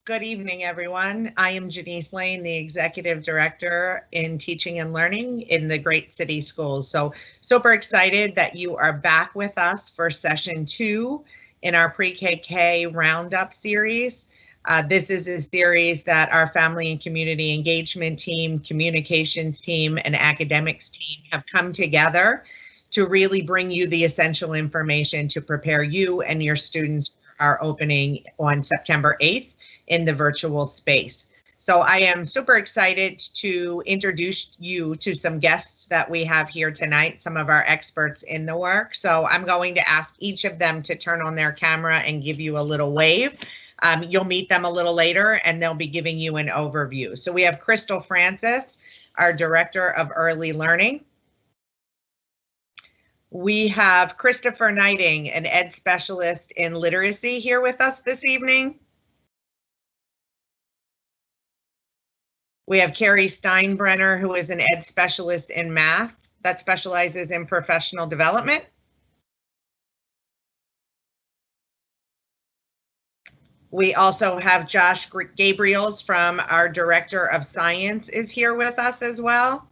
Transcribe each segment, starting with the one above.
Good evening, everyone. I am Janice Lane, the Executive Director in Teaching and Learning in the Great City Schools. So super excited that you are back with us for session 2 in our pre-KK Roundup series. This is a series that our family and community engagement team, communications team, and academics team have come together to really bring you the essential information to prepare you and your students for our opening on September 8th. In the virtual space. So I am super excited to introduce you to some guests that we have here tonight, some of our experts in the work. So I'm going to ask each of them to turn on their camera and give you a little wave. You'll meet them a little later and they'll be giving you an overview. So we have Crystal Francis, our Director of Early Learning. We have Christopher Knighting, an Ed Specialist in Literacy, here with us this evening. We have Carrie Steinbrenner, who is an Ed Specialist in Math that specializes in professional development. We also have Josh Gabriels from our Director of Science is here with us as well.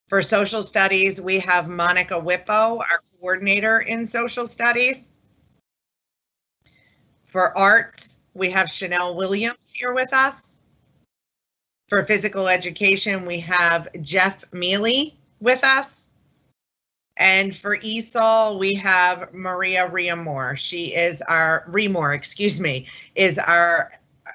For Social Studies, we have Monica Whippo, our Coordinator in Social Studies. For Arts, we have Chanel Williams here with us. For Physical Education, we have Jeff Mealy with us. And for ESOL, we have Maria Remore. She is our, is our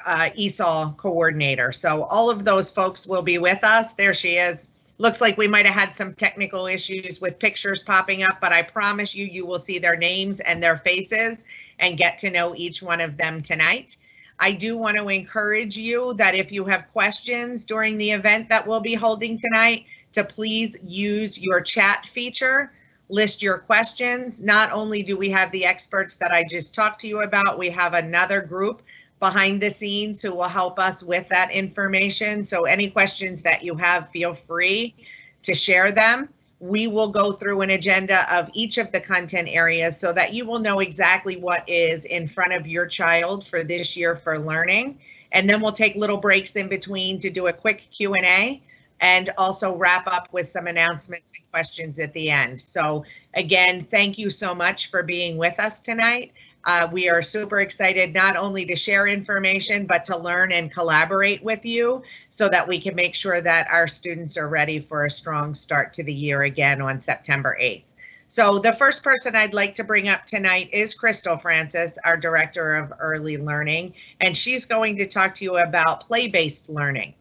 ESOL coordinator. So all of those folks will be with us. There she is. Looks like we might have had some technical issues with pictures popping up, but I promise you, you will see their names and their faces and get to know each one of them tonight. I do want to encourage you that if you have questions during the event that we'll be holding tonight, to please use your chat feature, list your questions. Not only do we have the experts that I just talked to you about, we have another group behind the scenes who will help us with that information. So any questions that you have, feel free to share them. We will go through an agenda of each of the content areas so that you will know exactly what is in front of your child for this year for learning. And then we'll take little breaks in between to do a quick Q&A and also wrap up with some announcements and questions at the end. So again, thank you so much for being with us tonight. We are super excited not only to share information, but to learn and collaborate with you so that we can make sure that our students are ready for a strong start to the year again on September 8th. So the first person I'd like to bring up tonight is Crystal Francis, our Director of Early Learning, and she's going to talk to you about play-based learning.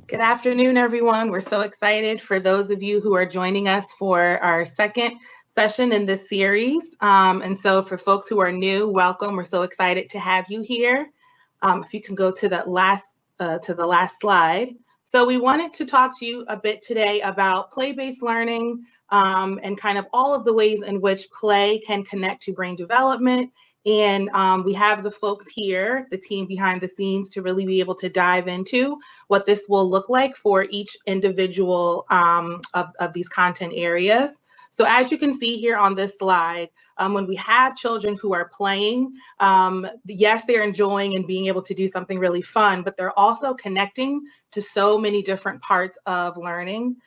Good afternoon, everyone. We're so excited for those of you who are joining us for our second session in this series. And so for folks who are new, welcome. We're so excited to have you here. If you can go to the last slide. So we wanted to talk to you a bit today about play-based learning and kind of all of the ways in which play can connect to brain development. And we have the folks here, the team behind the scenes, to really be able to dive into what this will look like for each individual of these content areas. So as you can see here on this slide, when we have children who are playing, yes, they're enjoying and being able to do something really fun, but they're also connecting to so many different parts of learning.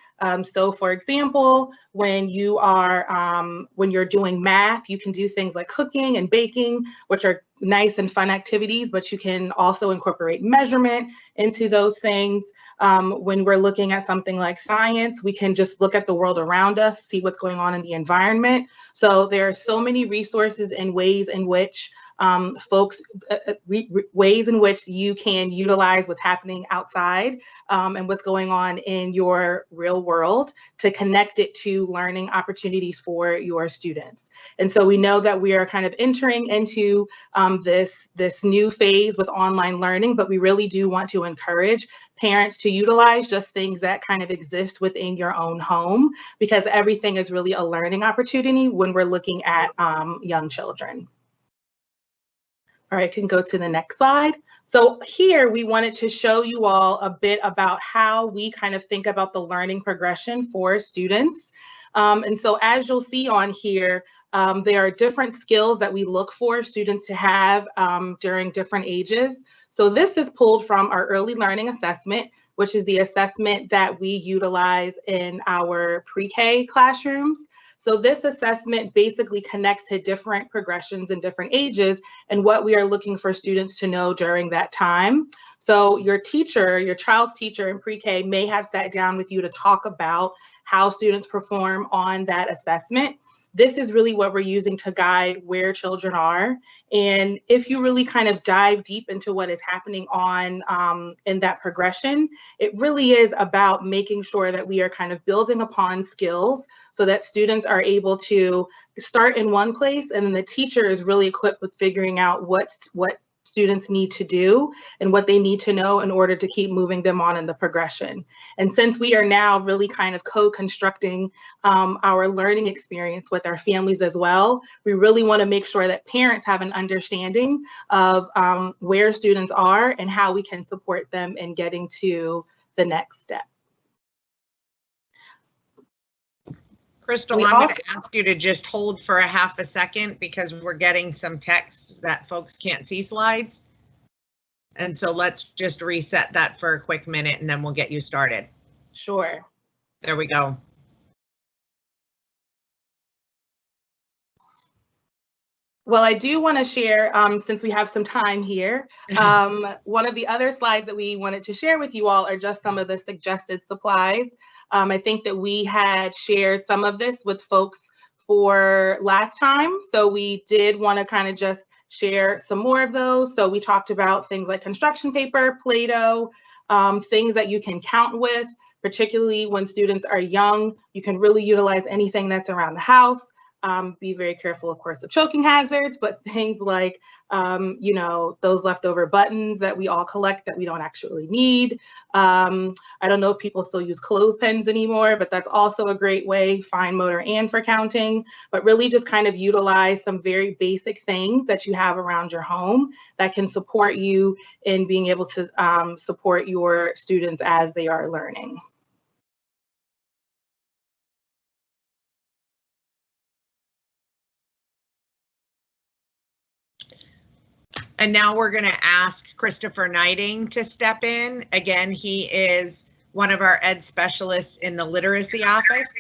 So for example, when you're doing math, you can do things like cooking and baking, which are nice and fun activities, but you can also incorporate measurement into those things. When we're looking at something like science, we can just look at the world around us, see what's going on in the environment. So there are so many resources and ways in which ways in which you can utilize what's happening outside and what's going on in your real world to connect it to learning opportunities for your students. And so we know that we are kind of entering into this new phase with online learning, but we really do want to encourage parents to utilize just things that kind of exist within your own home, because everything is really a learning opportunity when we're looking at young children. All right, if you can go to the next slide. So here we wanted to show you all a bit about how we kind of think about the learning progression for students. And so as you'll see on here, There are different skills that we look for students to have during different ages. So this is pulled from our early learning assessment, which is the assessment that we utilize in our pre-K classrooms. So this assessment basically connects to different progressions in different ages and what we are looking for students to know during that time. So your teacher, your child's teacher in pre-K may have sat down with you to talk about how students perform on that assessment. This is really what we're using to guide where children are. And if you really kind of dive deep into what is happening on in that progression, it really is about making sure that we are kind of building upon skills so that students are able to start in one place, and then the teacher is really equipped with figuring out what students need to do and what they need to know in order to keep moving them on in the progression. And since we are now really kind of co-constructing our learning experience with our families as well, we really want to make sure that parents have an understanding of where students are and how we can support them in getting to the next step. Crystal, I'm going to ask you to just hold for a half a second because we're getting some texts that folks can't see slides. And so let's just reset that for a quick minute and then we'll get you started. Sure. There we go. Well, I do want to share, since we have some time here, one of the other slides that we wanted to share with you all are just some of the suggested supplies. I think that we had shared some of this with folks for last time. So we did want to kind of just share some more of those. So we talked about things like construction paper, Play-Doh, things that you can count with, particularly when students are young. You can really utilize anything that's around the house. Be very careful, of course, of choking hazards, but things like, you know, those leftover buttons that we all collect that we don't actually need. I don't know if people still use clothespins anymore, but that's also a great way, fine motor and for counting, but really just kind of utilize some very basic things that you have around your home that can support you in being able to support your students as they are learning. And now we're going to ask Christopher Knighting to step in. Again, he is one of our ed specialists in the literacy office,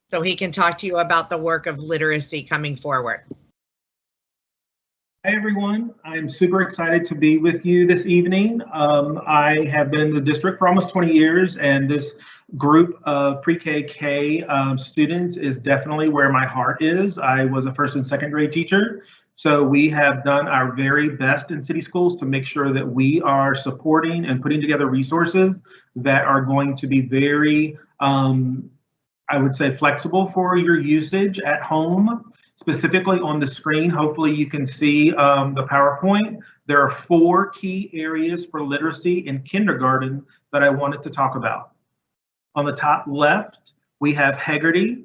so he can talk to you about the work of literacy coming forward. Hi, everyone. I'm super excited to be with you this evening. I have been in the district for almost 20 years, and this group of pre-K students is definitely where my heart is. I was a first and second grade teacher. So we have done our very best in city schools to make sure that we are supporting and putting together resources that are going to be very, I would say, flexible for your usage at home. Specifically on the screen, hopefully you can see the PowerPoint. There are 4 key areas for literacy in kindergarten that I wanted to talk about. On the top left, we have Heggerty.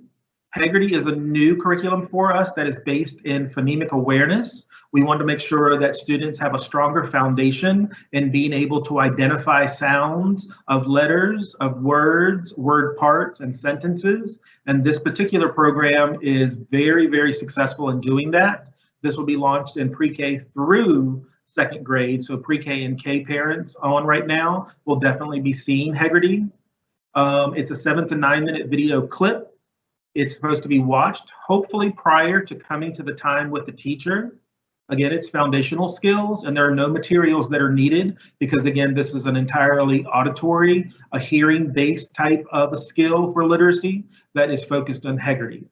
Heggerty is a new curriculum for us that is based in phonemic awareness. We want to make sure that students have a stronger foundation in being able to identify sounds of letters, of words, word parts, and sentences. And this particular program is very, very successful in doing that. This will be launched in pre-K through second grade. So pre-K and K parents on right now will definitely be seeing Heggerty. It's a 7 to 9 minute video clip. It's supposed to be watched, hopefully prior to coming to the time with the teacher. Again, it's foundational skills, and there are no materials that are needed because, again, this is an entirely auditory, a hearing-based type of a skill for literacy that is focused on Heggerty.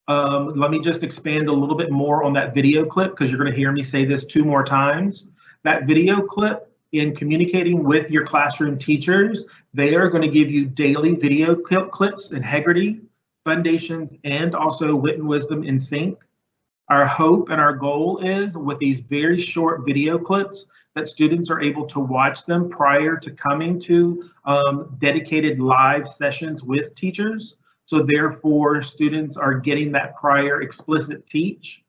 Let me just expand a little bit more on that video clip because you're going to hear me say this 2 more times. That video clip, in communicating with your classroom teachers, they are going to give you daily video clips in Heggerty, Foundations, and also Wit and Wisdom in Sync. Our hope and our goal is with these very short video clips that students are able to watch them prior to coming to dedicated live sessions with teachers. So therefore, students are getting that prior explicit teach.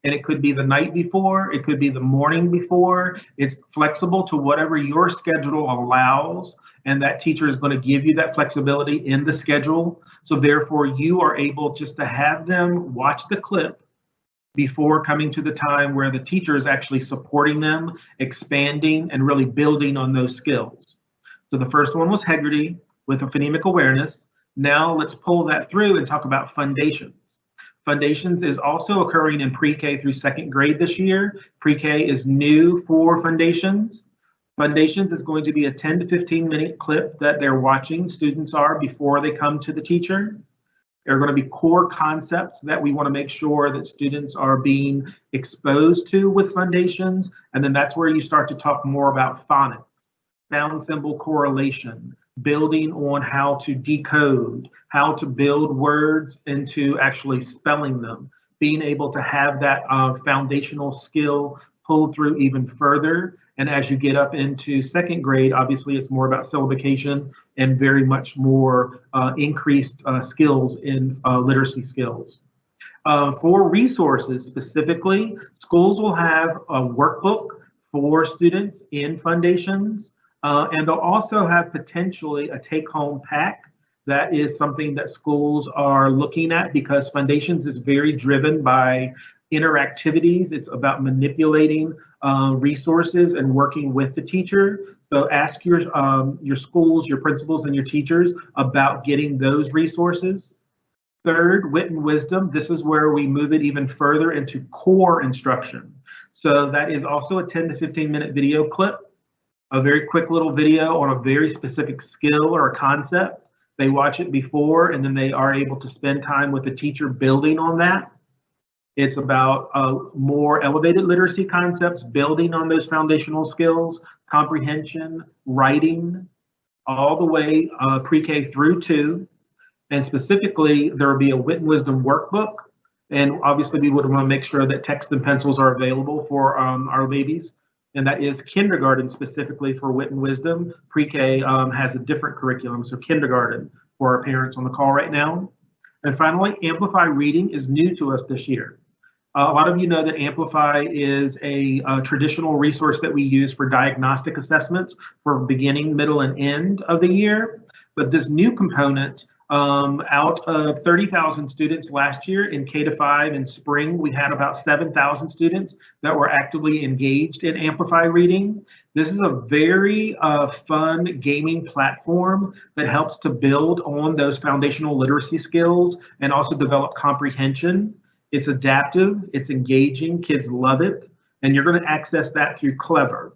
And it could be the night before, it could be the morning before. It's flexible to whatever your schedule allows. and that teacher is going to give you that flexibility in the schedule. So therefore, you are able just to have them watch the clip before coming to the time where the teacher is actually supporting them, expanding, and really building on those skills. So the first one was Hegarty with a phonemic awareness. Now let's pull that through and talk about Foundations. Foundations is also occurring in pre-K through second grade this year. Pre-K is new for Foundations. Foundations is going to be a 10 to 15 minute clip that they're watching, students are, before they come to the teacher. There are going to be core concepts that we want to make sure that students are being exposed to with Foundations. And then that's where you start to talk more about phonics, sound symbol correlation, building on how to decode, how to build words into actually spelling them, being able to have that foundational skill pulled through even further. And as you get up into second grade, obviously it's more about syllabication and very much more increased skills in literacy skills. For resources specifically, schools will have a workbook for students in Foundations, and they'll also have potentially a take-home pack. That is something that schools are looking at because Foundations is very driven by interactivities. It's about manipulating resources and working with the teacher. So ask your schools, your principals, and your teachers about getting those resources. Third, Wit and Wisdom. This is where we move it even further into core instruction. So that is also a 10 to 15 minute video clip, a very quick little video on a very specific skill or a concept. They watch it before, and then they are able to spend time with the teacher building on that. It's about more elevated literacy concepts, building on those foundational skills, comprehension, writing, all the way pre-K through 2. And specifically, there will be a Wit and Wisdom workbook. And obviously, we would want to make sure that text and pencils are available for our babies. And that is kindergarten specifically for Wit and Wisdom. Pre-K has a different curriculum, so kindergarten for our parents on the call right now. And finally, Amplify Reading is new to us this year. A lot of you know that Amplify is a traditional resource that we use for diagnostic assessments for beginning, middle, and end of the year. But this new component, out of 30,000 students last year in K-5 in spring, we had about 7,000 students that were actively engaged in Amplify Reading. This is a very fun gaming platform that helps to build on those foundational literacy skills and also develop comprehension. It's adaptive, it's engaging, kids love it, and you're going to access that through Clever.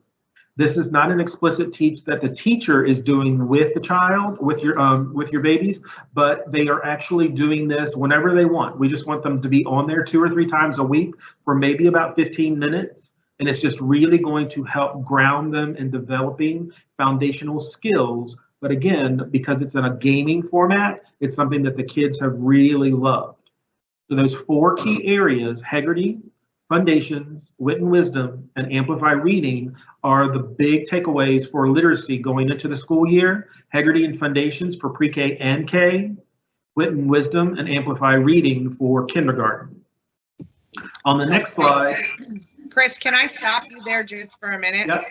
This is not an explicit teach that the teacher is doing with the child, with your babies, but they are actually doing this whenever they want. We just want them to be on there 2 or 3 times a week for maybe about 15 minutes. And it's just really going to help ground them in developing foundational skills. But again, because it's in a gaming format, it's something that the kids have really loved. So those 4 key areas, Hegarty, Foundations, Wit and Wisdom, and Amplify Reading are the big takeaways for literacy going into the school year. Hegarty and Foundations for pre-K and K, Wit and Wisdom, and Amplify Reading for kindergarten. On the next slide. Chris, can I stop you there just for a minute? Yep.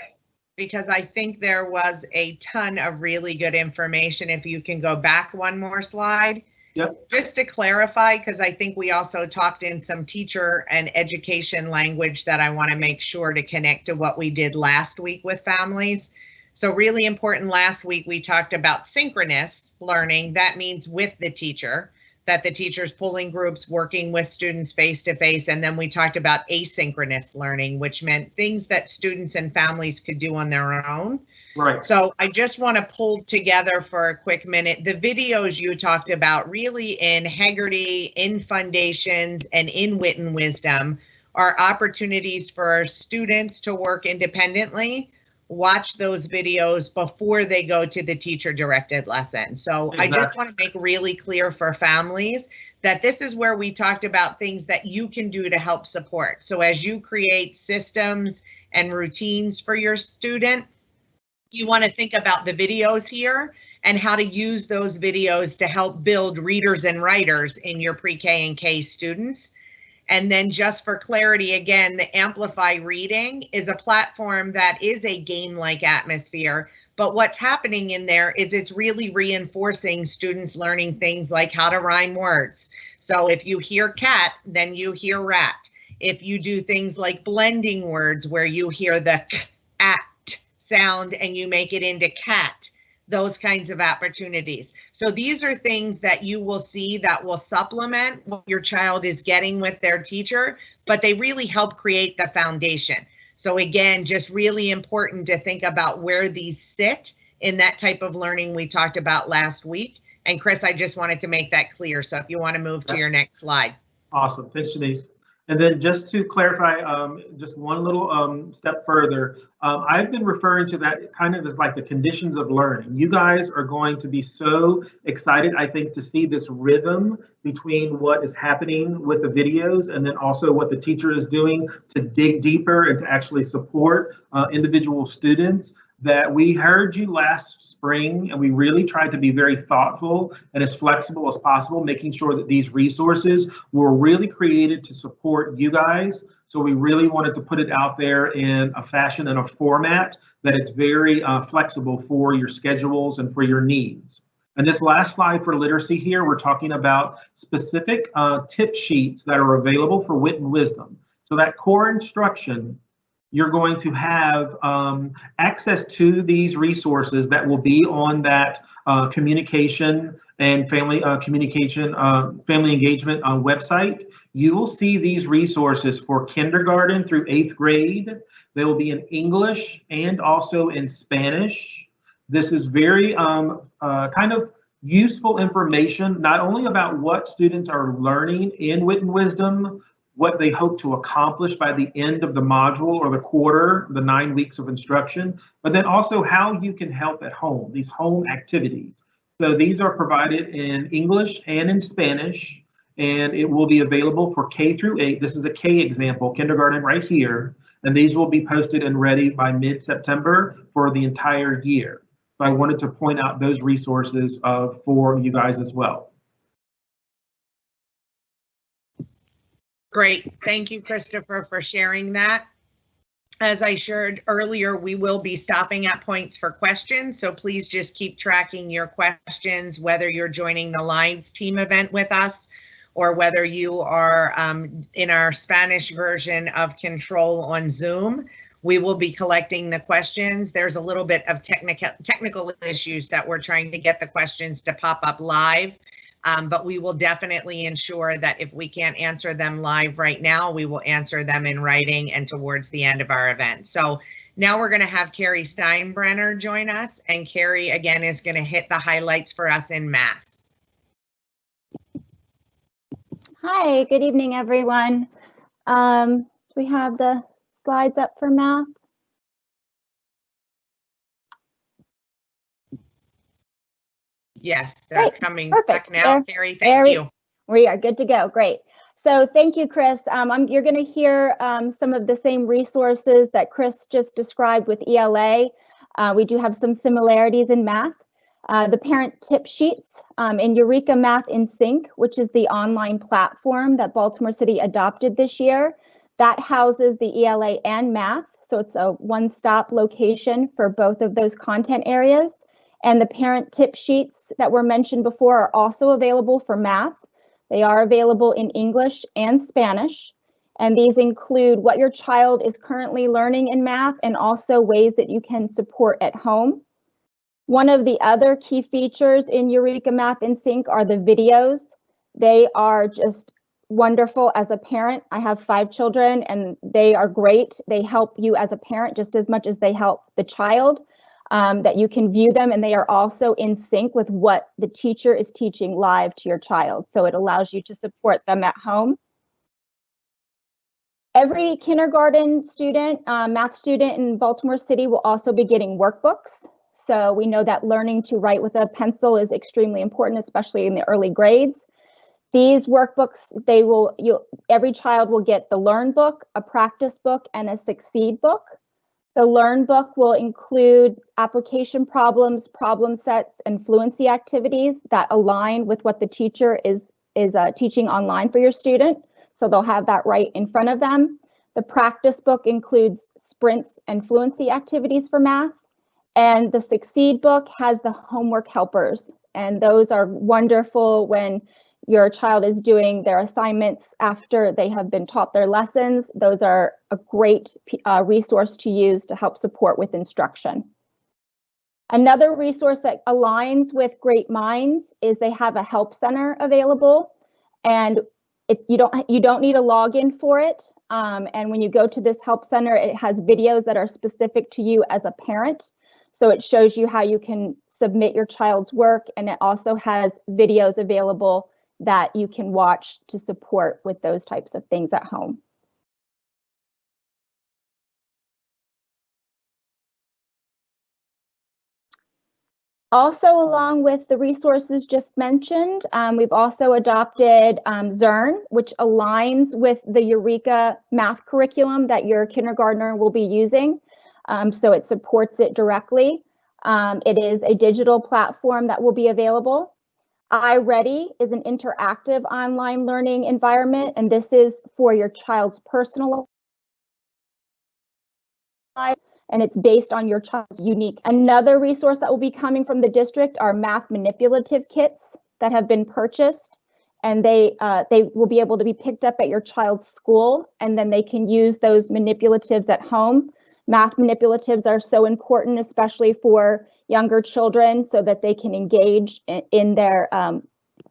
Because I think there was a ton of really good information. If you can go back one more slide. Yep. Just to clarify, because I think we also talked in some teacher and education language that I want to make sure to connect to what we did last week with families. So really important, last week we talked about synchronous learning. That means with the teacher, that the teacher's pulling groups, working with students face to face. And then we talked about asynchronous learning, which meant things that students and families could do on their own. Right. So I just want to pull together for a quick minute the videos you talked about really in Hegarty, in Foundations, and in Wit and Wisdom are opportunities for students to work independently, watch those videos before they go to the teacher directed lesson. So exactly. I just want to make really clear for families that this is where we talked about things that you can do to help support. So as you create systems and routines for your student, you want to think about the videos here and how to use those videos to help build readers and writers in your pre-K and K students. And then just for clarity, again, the Amplify Reading is a platform that is a game-like atmosphere, But what's happening in there is it's really reinforcing students learning things like how to rhyme words. So if you hear cat, then you hear rat. If you do things like blending words where you hear the k, at sound and you make it into cat, those kinds of opportunities. So these are things that you will see that will supplement what your child is getting with their teacher, but they really help create the foundation. So again, just really important to think about where these sit in that type of learning we talked about last week. And Chris, I just wanted to make that clear. So if you want to move to your next slide. Awesome, thanks, Shanice. And then just to clarify, just one little step further, I've been referring to that kind of as like the conditions of learning. You guys are going to be so excited, I think, to see this rhythm between what is happening with the videos and then also what the teacher is doing to dig deeper and to actually support individual students. That we heard you last spring and we really tried to be very thoughtful and as flexible as possible, making sure that these resources were really created to support you guys. So we really wanted to put it out there in a fashion and a format that it's very flexible for your schedules and for your needs. And this last slide for literacy here, we're talking about specific tip sheets that are available for wit and wisdom. So that core instruction, you're going to have access to these resources that will be on that communication and family family engagement website. You will see these resources for kindergarten through 8th grade. They will be in English and also in Spanish. This is very kind of useful information, not only about what students are learning in Wit and Wisdom, what they hope to accomplish by the end of the module or the quarter, the 9 weeks of instruction, but then also how you can help at home, these home activities. So these are provided in English and in Spanish, and it will be available for K through 8. This is a K example, kindergarten right here, and these will be posted and ready by mid-September for the entire year. So I wanted to point out those resources for you guys as well. Great. Thank you, Christopher, for sharing that. As I shared earlier, we will be stopping at points for questions. So please just keep tracking your questions, whether you're joining the live team event with us or whether you are in our Spanish version of Control on Zoom. We will be collecting the questions. There's a little bit of technical issues that we're trying to get the questions to pop up live. But we will definitely ensure that if we can't answer them live right now, we will answer them in writing and towards the end of our event. So now we're going to have Carrie Steinbrenner join us, and Carrie again is going to hit the highlights for us in math. Hi, good evening, everyone. We have the slides up for math. Yes, they're Great. coming Perfect. back now, Carrie. Thank you. We are good to go. Great. So thank you, Chris. You're going to hear some of the same resources that Chris just described with ELA. We do have some similarities in math. The parent tip sheets in Eureka Math in Sync, which is the online platform that Baltimore City adopted this year, that houses the ELA and math. So it's a one-stop location for both of those content areas. And the parent tip sheets that were mentioned before are also available for math. They are available in English and Spanish. And these include what your child is currently learning in math and also ways that you can support at home. One of the other key features in Eureka Math in Sync are the videos. They are just wonderful as a parent. I have 5 children and they are great. They help you as a parent just as much as they help the child. That you can view them, and they are also in sync with what the teacher is teaching live to your child. So it allows you to support them at home. Every kindergarten student, math student in Baltimore City will also be getting workbooks. So we know that learning to write with a pencil is extremely important, especially in the early grades. These workbooks, every child will get the Learn book, a practice book, and a Succeed book. The Learn book will include application problems, problem sets, and fluency activities that align with what the teacher is teaching online for your student. So they'll have that right in front of them. The practice book includes sprints and fluency activities for math. And the Succeed book has the homework helpers, and those are wonderful when your child is doing their assignments after they have been taught their lessons. Those are a great resource to use to help support with instruction. Another resource that aligns with Great Minds is they have a help center available, and you don't need a login for it. And when you go to this help center, it has videos that are specific to you as a parent. So it shows you how you can submit your child's work, and it also has videos available that you can watch to support with those types of things at home. Also, along with the resources just mentioned, we've also adopted Zern, which aligns with the Eureka math curriculum that your kindergartner will be using. So it supports it directly. It is a digital platform that will be available. iReady is an interactive online learning environment, and this is for your child's personal life, and it's based on your child's unique. Another resource that will be coming from the district are math manipulative kits that have been purchased, and they will be able to be picked up at your child's school, and then they can use those manipulatives at home. Math manipulatives are so important, especially for younger children, so that they can engage in their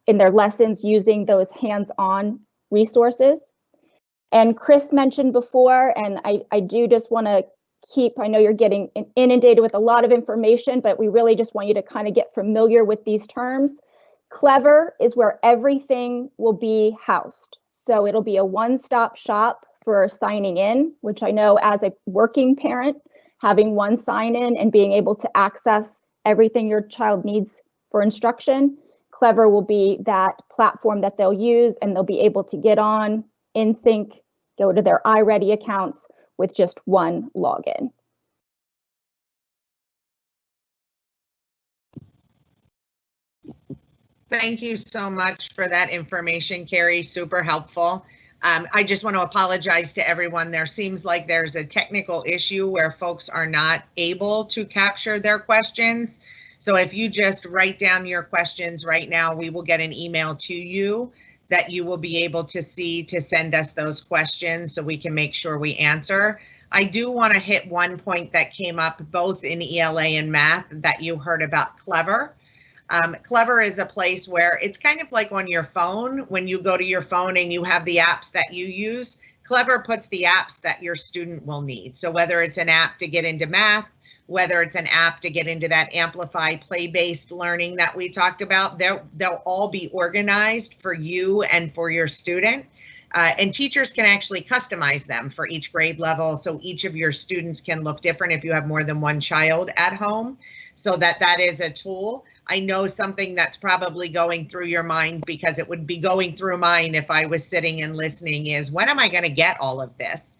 lessons using those hands-on resources. And Chris mentioned before, and I do just want to I know you're getting inundated with a lot of information, but we really just want you to kind of get familiar with these terms. Clever is where everything will be housed. So it'll be a one-stop shop for signing in, which I know as a working parent, having one sign in and being able to access everything your child needs for instruction, Clever will be that platform that they'll use, and they'll be able to get on, in sync, go to their iReady accounts with just one login. Thank you so much for that information, Carrie. Super helpful. I just want to apologize to everyone. There seems like there's a technical issue where folks are not able to capture their questions. So if you just write down your questions right now, we will get an email to you that you will be able to see to send us those questions so we can make sure we answer. I do want to hit one point that came up both in ELA and math that you heard about Clever. Clever is a place where it's kind of like on your phone. When you go to your phone and you have the apps that you use, Clever puts the apps that your student will need. So whether it's an app to get into math, whether it's an app to get into that Amplify play-based learning that we talked about, they'll all be organized for you and for your student. And teachers can actually customize them for each grade level. So each of your students can look different if you have more than one child at home. So that is a tool. I know something that's probably going through your mind, because it would be going through mine if I was sitting and listening, is when am I going to get all of this?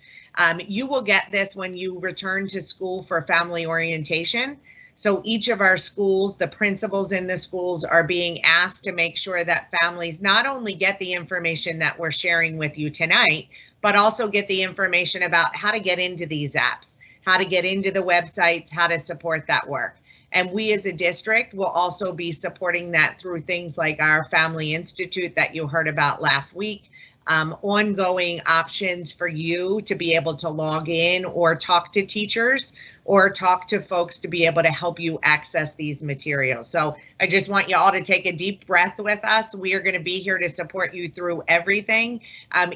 You will get this when you return to school for family orientation. So each of our schools, the principals in the schools are being asked to make sure that families not only get the information that we're sharing with you tonight, but also get the information about how to get into these apps, how to get into the websites, how to support that work. And we as a district will also be supporting that through things like our Family Institute that you heard about last week, ongoing options for you to be able to log in or talk to teachers or talk to folks to be able to help you access these materials. So I just want you all to take a deep breath with us. We are going to be here to support you through everything,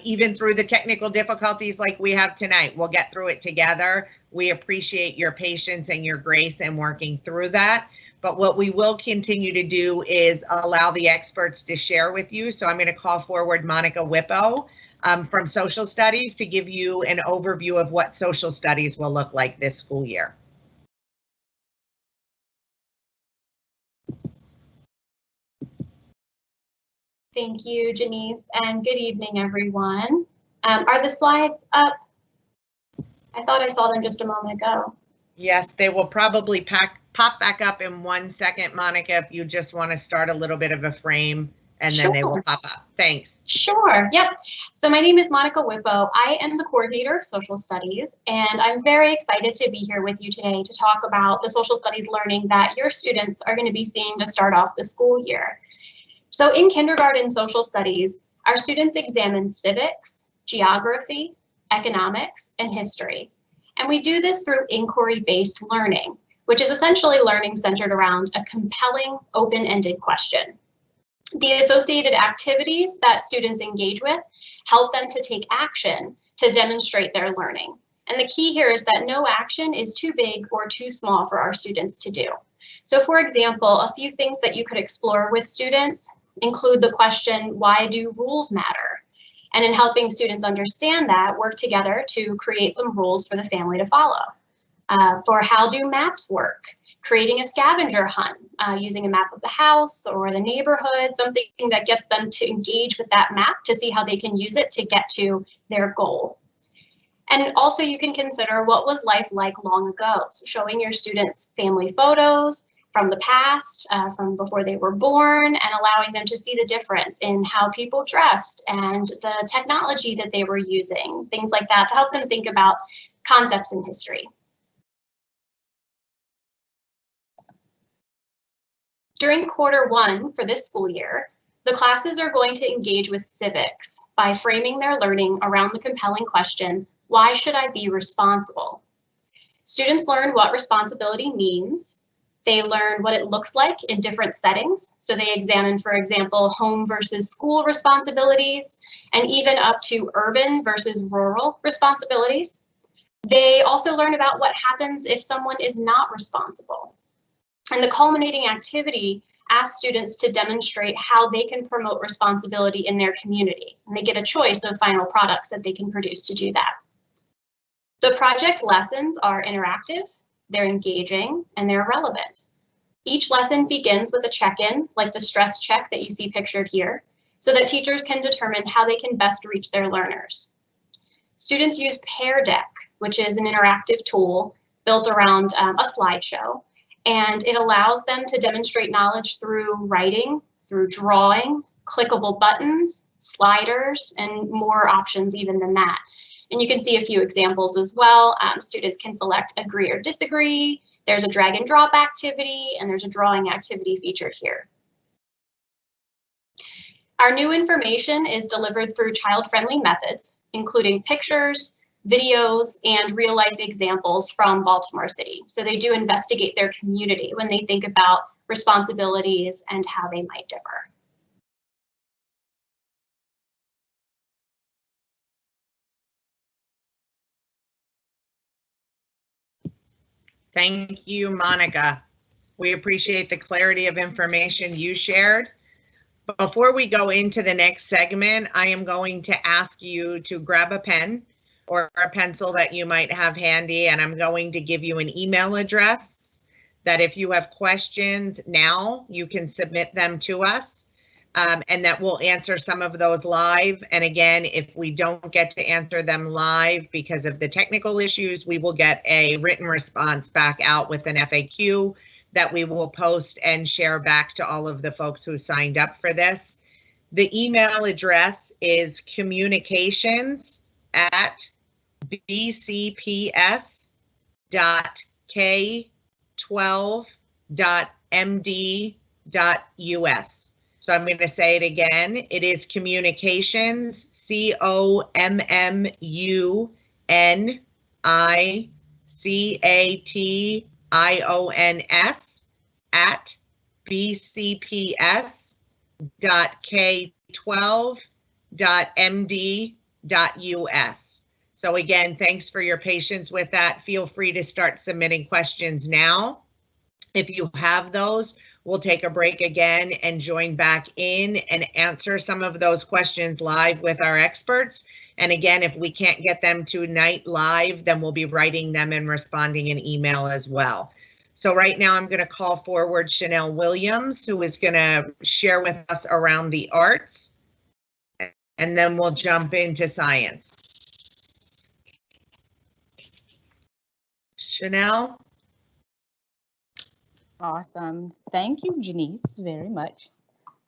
even through the technical difficulties like we have tonight. We'll get through it together. We appreciate your patience and your grace in working through that. But what we will continue to do is allow the experts to share with you. So I'm going to call forward Monica Whippo from Social Studies to give you an overview of what Social Studies will look like this school year. Thank you, Janice, and good evening, everyone. Are the slides up? I thought I saw them just a moment ago. Yes, they will probably pop back up in 1 second, Monica, if you just want to start a little bit of a frame and then they will pop up. Thanks. Sure. Yep. So my name is Monica Whippo. I am the coordinator of social studies, and I'm very excited to be here with you today to talk about the social studies learning that your students are going to be seeing to start off the school year. So in kindergarten social studies, our students examine civics, geography, economics, and history. And we do this through inquiry-based learning, which is essentially learning centered around a compelling, open-ended question. The associated activities that students engage with help them to take action to demonstrate their learning. And the key here is that no action is too big or too small for our students to do. So for example, a few things that you could explore with students include the question, why do rules matter? And in helping students understand that, work together to create some rules for the family to follow. For how do maps work? Creating a scavenger hunt using a map of the house or the neighborhood, something that gets them to engage with that map to see how they can use it to get to their goal. And also you can consider what was life like long ago. So showing your students family photos from the past, from before they were born, and allowing them to see the difference in how people dressed and the technology that they were using, things like that, to help them think about concepts in history. During Q1 for this school year, the classes are going to engage with civics by framing their learning around the compelling question, why should I be responsible? Students learn what responsibility means. They learn what it looks like in different settings. So they examine, for example, home versus school responsibilities, and even up to urban versus rural responsibilities. They also learn about what happens if someone is not responsible. And the culminating activity asks students to demonstrate how they can promote responsibility in their community. And they get a choice of final products that they can produce to do that. The project lessons are interactive, they're engaging, and they're relevant. Each lesson begins with a check-in, like the stress check that you see pictured here, so that teachers can determine how they can best reach their learners. Students use Pear Deck, which is an interactive tool built around a slideshow. And it allows them to demonstrate knowledge through writing, through drawing, clickable buttons, sliders, and more options even than that. And you can see a few examples as well. Students can select agree or disagree. There's a drag and drop activity, and there's a drawing activity featured here. Our new information is delivered through child-friendly methods, including pictures, videos, and real-life examples from Baltimore City. So they do investigate their community when they think about responsibilities and how they might differ. Thank you, Monica. We appreciate the clarity of information you shared. Before we go into the next segment, I am going to ask you to grab a pen or a pencil that you might have handy, and I'm going to give you an email address that if you have questions now, you can submit them to us, and that we'll answer some of those live. And again, if we don't get to answer them live because of the technical issues, we will get a written response back out with an FAQ that we will post and share back to all of the folks who signed up for this. The email address is communications@bcps.k12.md.us. So I'm going to say it again. It is communications, communications, at bcps.k12.md.us. So again, thanks for your patience with that. Feel free to start submitting questions now. If you have those, we'll take a break again and join back in and answer some of those questions live with our experts. And again, if we can't get them tonight live, then we'll be writing them and responding in email as well. So right now I'm going to call forward Chanel Williams, who is going to share with us around the arts, and then we'll jump into science. Chanel? Awesome. Thank you, Janice, very much.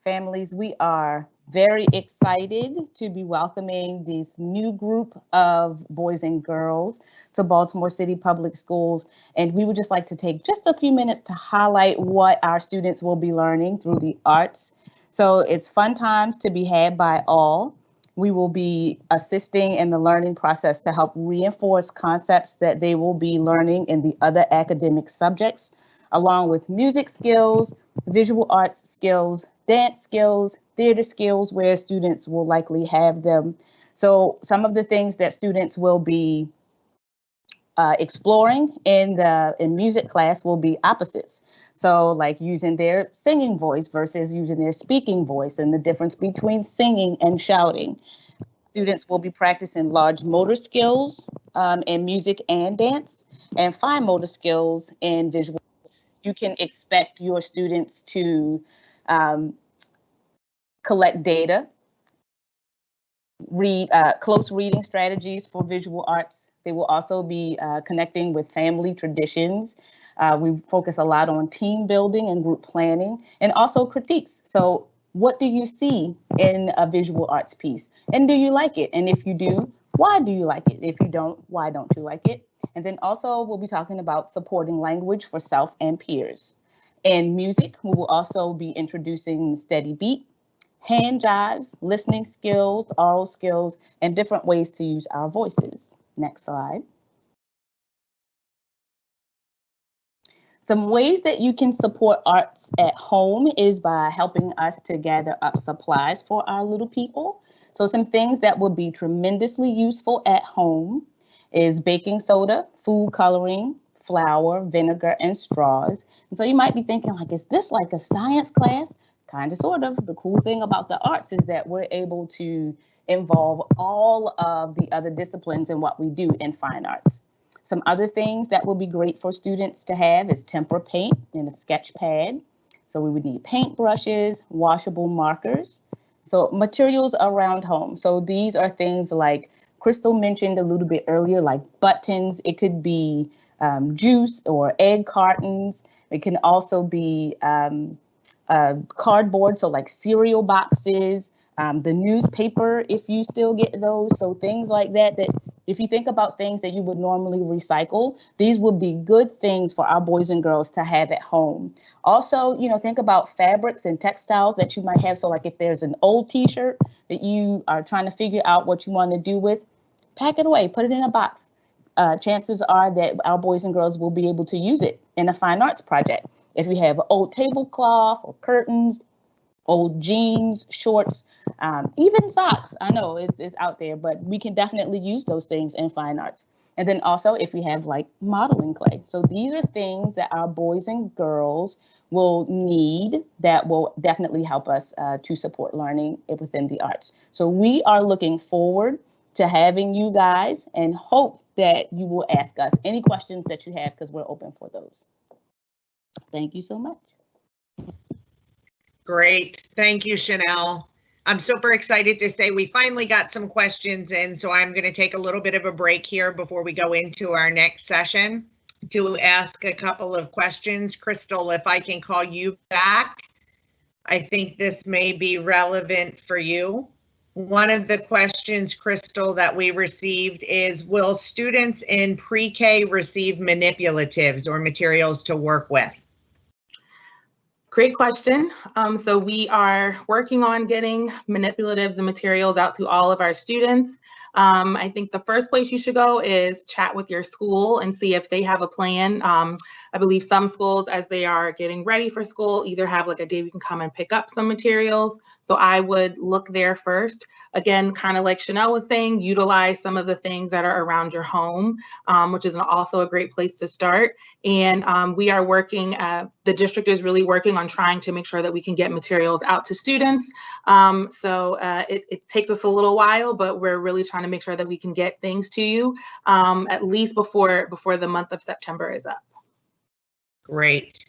Families, we are very excited to be welcoming this new group of boys and girls to Baltimore City Public Schools. And we would just like to take just a few minutes to highlight what our students will be learning through the arts. So it's fun times to be had by all. We will be assisting in the learning process to help reinforce concepts that they will be learning in the other academic subjects, along with music skills, visual arts skills, dance skills, theater skills, where students will likely have them. So some of the things that students will be exploring in music class will be opposites. So like using their singing voice versus using their speaking voice, and the difference between singing and shouting. Students will be practicing large motor skills in music and dance, and fine motor skills in visual. You can expect your students to collect data, read close reading strategies for visual arts. They will also be connecting with family traditions. We focus a lot on team building and group planning, and also critiques. So what do you see in a visual arts piece? And do you like it? And if you do, why do you like it? If you don't, why don't you like it? And then also we'll be talking about supporting language for self and peers. In music, we will also be introducing steady beat, hand jives, listening skills, oral skills, and different ways to use our voices. Next slide. Some ways that you can support arts at home is by helping us to gather up supplies for our little people. So some things that would be tremendously useful at home is baking soda, food coloring, flour, vinegar, and straws. And so you might be thinking, like, is this like a science class? Kind of, sort of. The cool thing about the arts is that we're able to involve all of the other disciplines in what we do in fine arts. Some other things that will be great for students to have is tempera paint and a sketch pad. So we would need paint brushes, washable markers. So materials around home. So these are things like Crystal mentioned a little bit earlier, like buttons. It could be juice or egg cartons. It can also be cardboard, so like cereal boxes, the newspaper, if you still get those. So things like that, that if you think about things that you would normally recycle, these would be good things for our boys and girls to have at home. Also, you know, think about fabrics and textiles that you might have. So like if there's an old t-shirt that you are trying to figure out what you want to do with, pack it away, put it in a box. Chances are that our boys and girls will be able to use it in a fine arts project. If you have old tablecloth or curtains, old jeans, shorts, even socks. I know it's out there, but we can definitely use those things in fine arts. And then also if we have like modeling clay. So these are things that our boys and girls will need that will definitely help us to support learning within the arts. So we are looking forward to having you guys and hope that you will ask us any questions that you have, because we're open for those. Thank you so much. Great. Thank you, Chanel. I'm super excited to say we finally got some questions in, so I'm going to take a little bit of a break here before we go into our next session to ask a couple of questions. Crystal, if I can call you back, I think this may be relevant for you. One of the questions, Crystal, that we received is, will students in pre-K receive manipulatives or materials to work with? Great question. So we are working on getting manipulatives and materials out to all of our students. I think the first place you should go is chat with your school and see if they have a plan. I believe some schools, as they are getting ready for school, either have like a day we can come and pick up some materials. So I would look there first. Again, kind of like Chanel was saying, utilize some of the things that are around your home, which is also a great place to start. And we are working, the district is really working on trying to make sure that we can get materials out to students. It takes us a little while, but we're really trying to make sure that we can get things to you at least before the month of September is up. Great.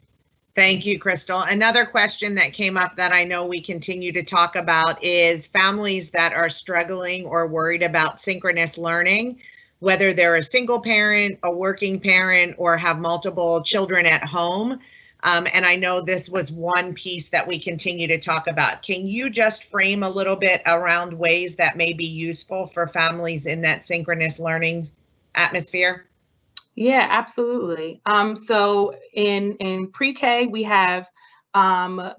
Thank you, Crystal. Another question that came up that I know we continue to talk about is families that are struggling or worried about synchronous learning, whether they're a single parent, a working parent, or have multiple children at home. And I know this was one piece that we continue to talk about. Can you just frame a little bit around ways that may be useful for families in that synchronous learning atmosphere? Yeah, absolutely. So in pre-K, we have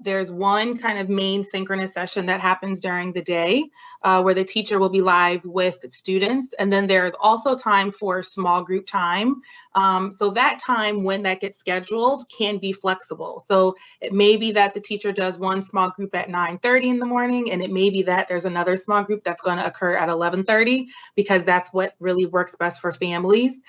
there's one kind of main synchronous session that happens during the day where the teacher will be live with students. And then there's also time for small group time. So that time when that gets scheduled can be flexible. So it may be that the teacher does one small group at 9:30 in the morning, and it may be that there's another small group that's going to occur at 11:30 because that's what really works best for families.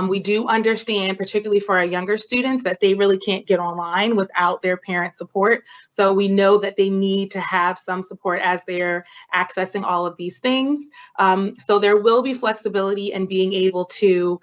We do understand, particularly for our younger students, that they really can't get online without their parent support. So we know that they need to have some support as they're accessing all of these things. So there will be flexibility in being able to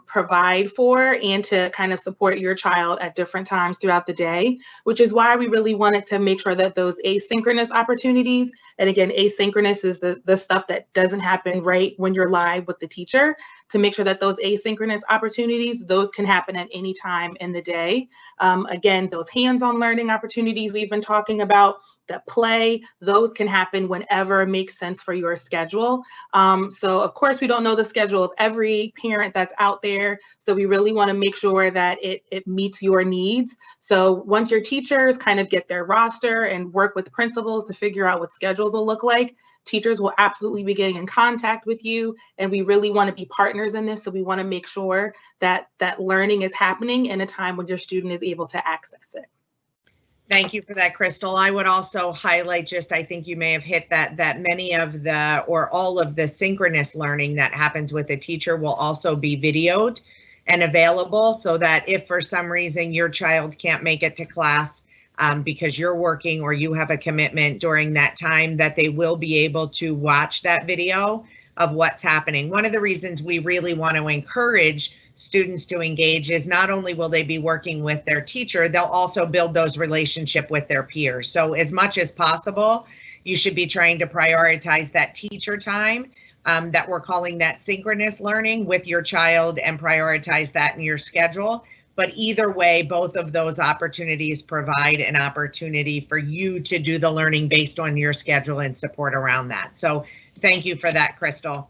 provide for and to kind of support your child at different times throughout the day, which is why we really wanted to make sure that those asynchronous opportunities, and again, asynchronous is the stuff that doesn't happen right when you're live with the teacher, to make sure that those asynchronous opportunities, those can happen at any time in the day. Again, those hands-on learning opportunities we've been talking about, that play, those can happen whenever it makes sense for your schedule. So of course, we don't know the schedule of every parent that's out there. So we really want to make sure that it meets your needs. So once your teachers kind of get their roster and work with principals to figure out what schedules will look like, teachers will absolutely be getting in contact with you. And we really want to be partners in this. So we want to make sure that that learning is happening in a time when your student is able to access it. Thank you for that, Crystal. I would also highlight, just I think you may have hit that many of the, or all of the synchronous learning that happens with a teacher will also be videoed and available, so that if for some reason your child can't make it to class because you're working or you have a commitment during that time, that they will be able to watch that video of what's happening. One of the reasons we really want to encourage students to engage is not only will they be working with their teacher, they'll also build those relationships with their peers. So as much as possible, you should be trying to prioritize that teacher time that we're calling that synchronous learning with your child, and prioritize that in your schedule. But either way, both of those opportunities provide an opportunity for you to do the learning based on your schedule and support around that. So thank you for that, Crystal.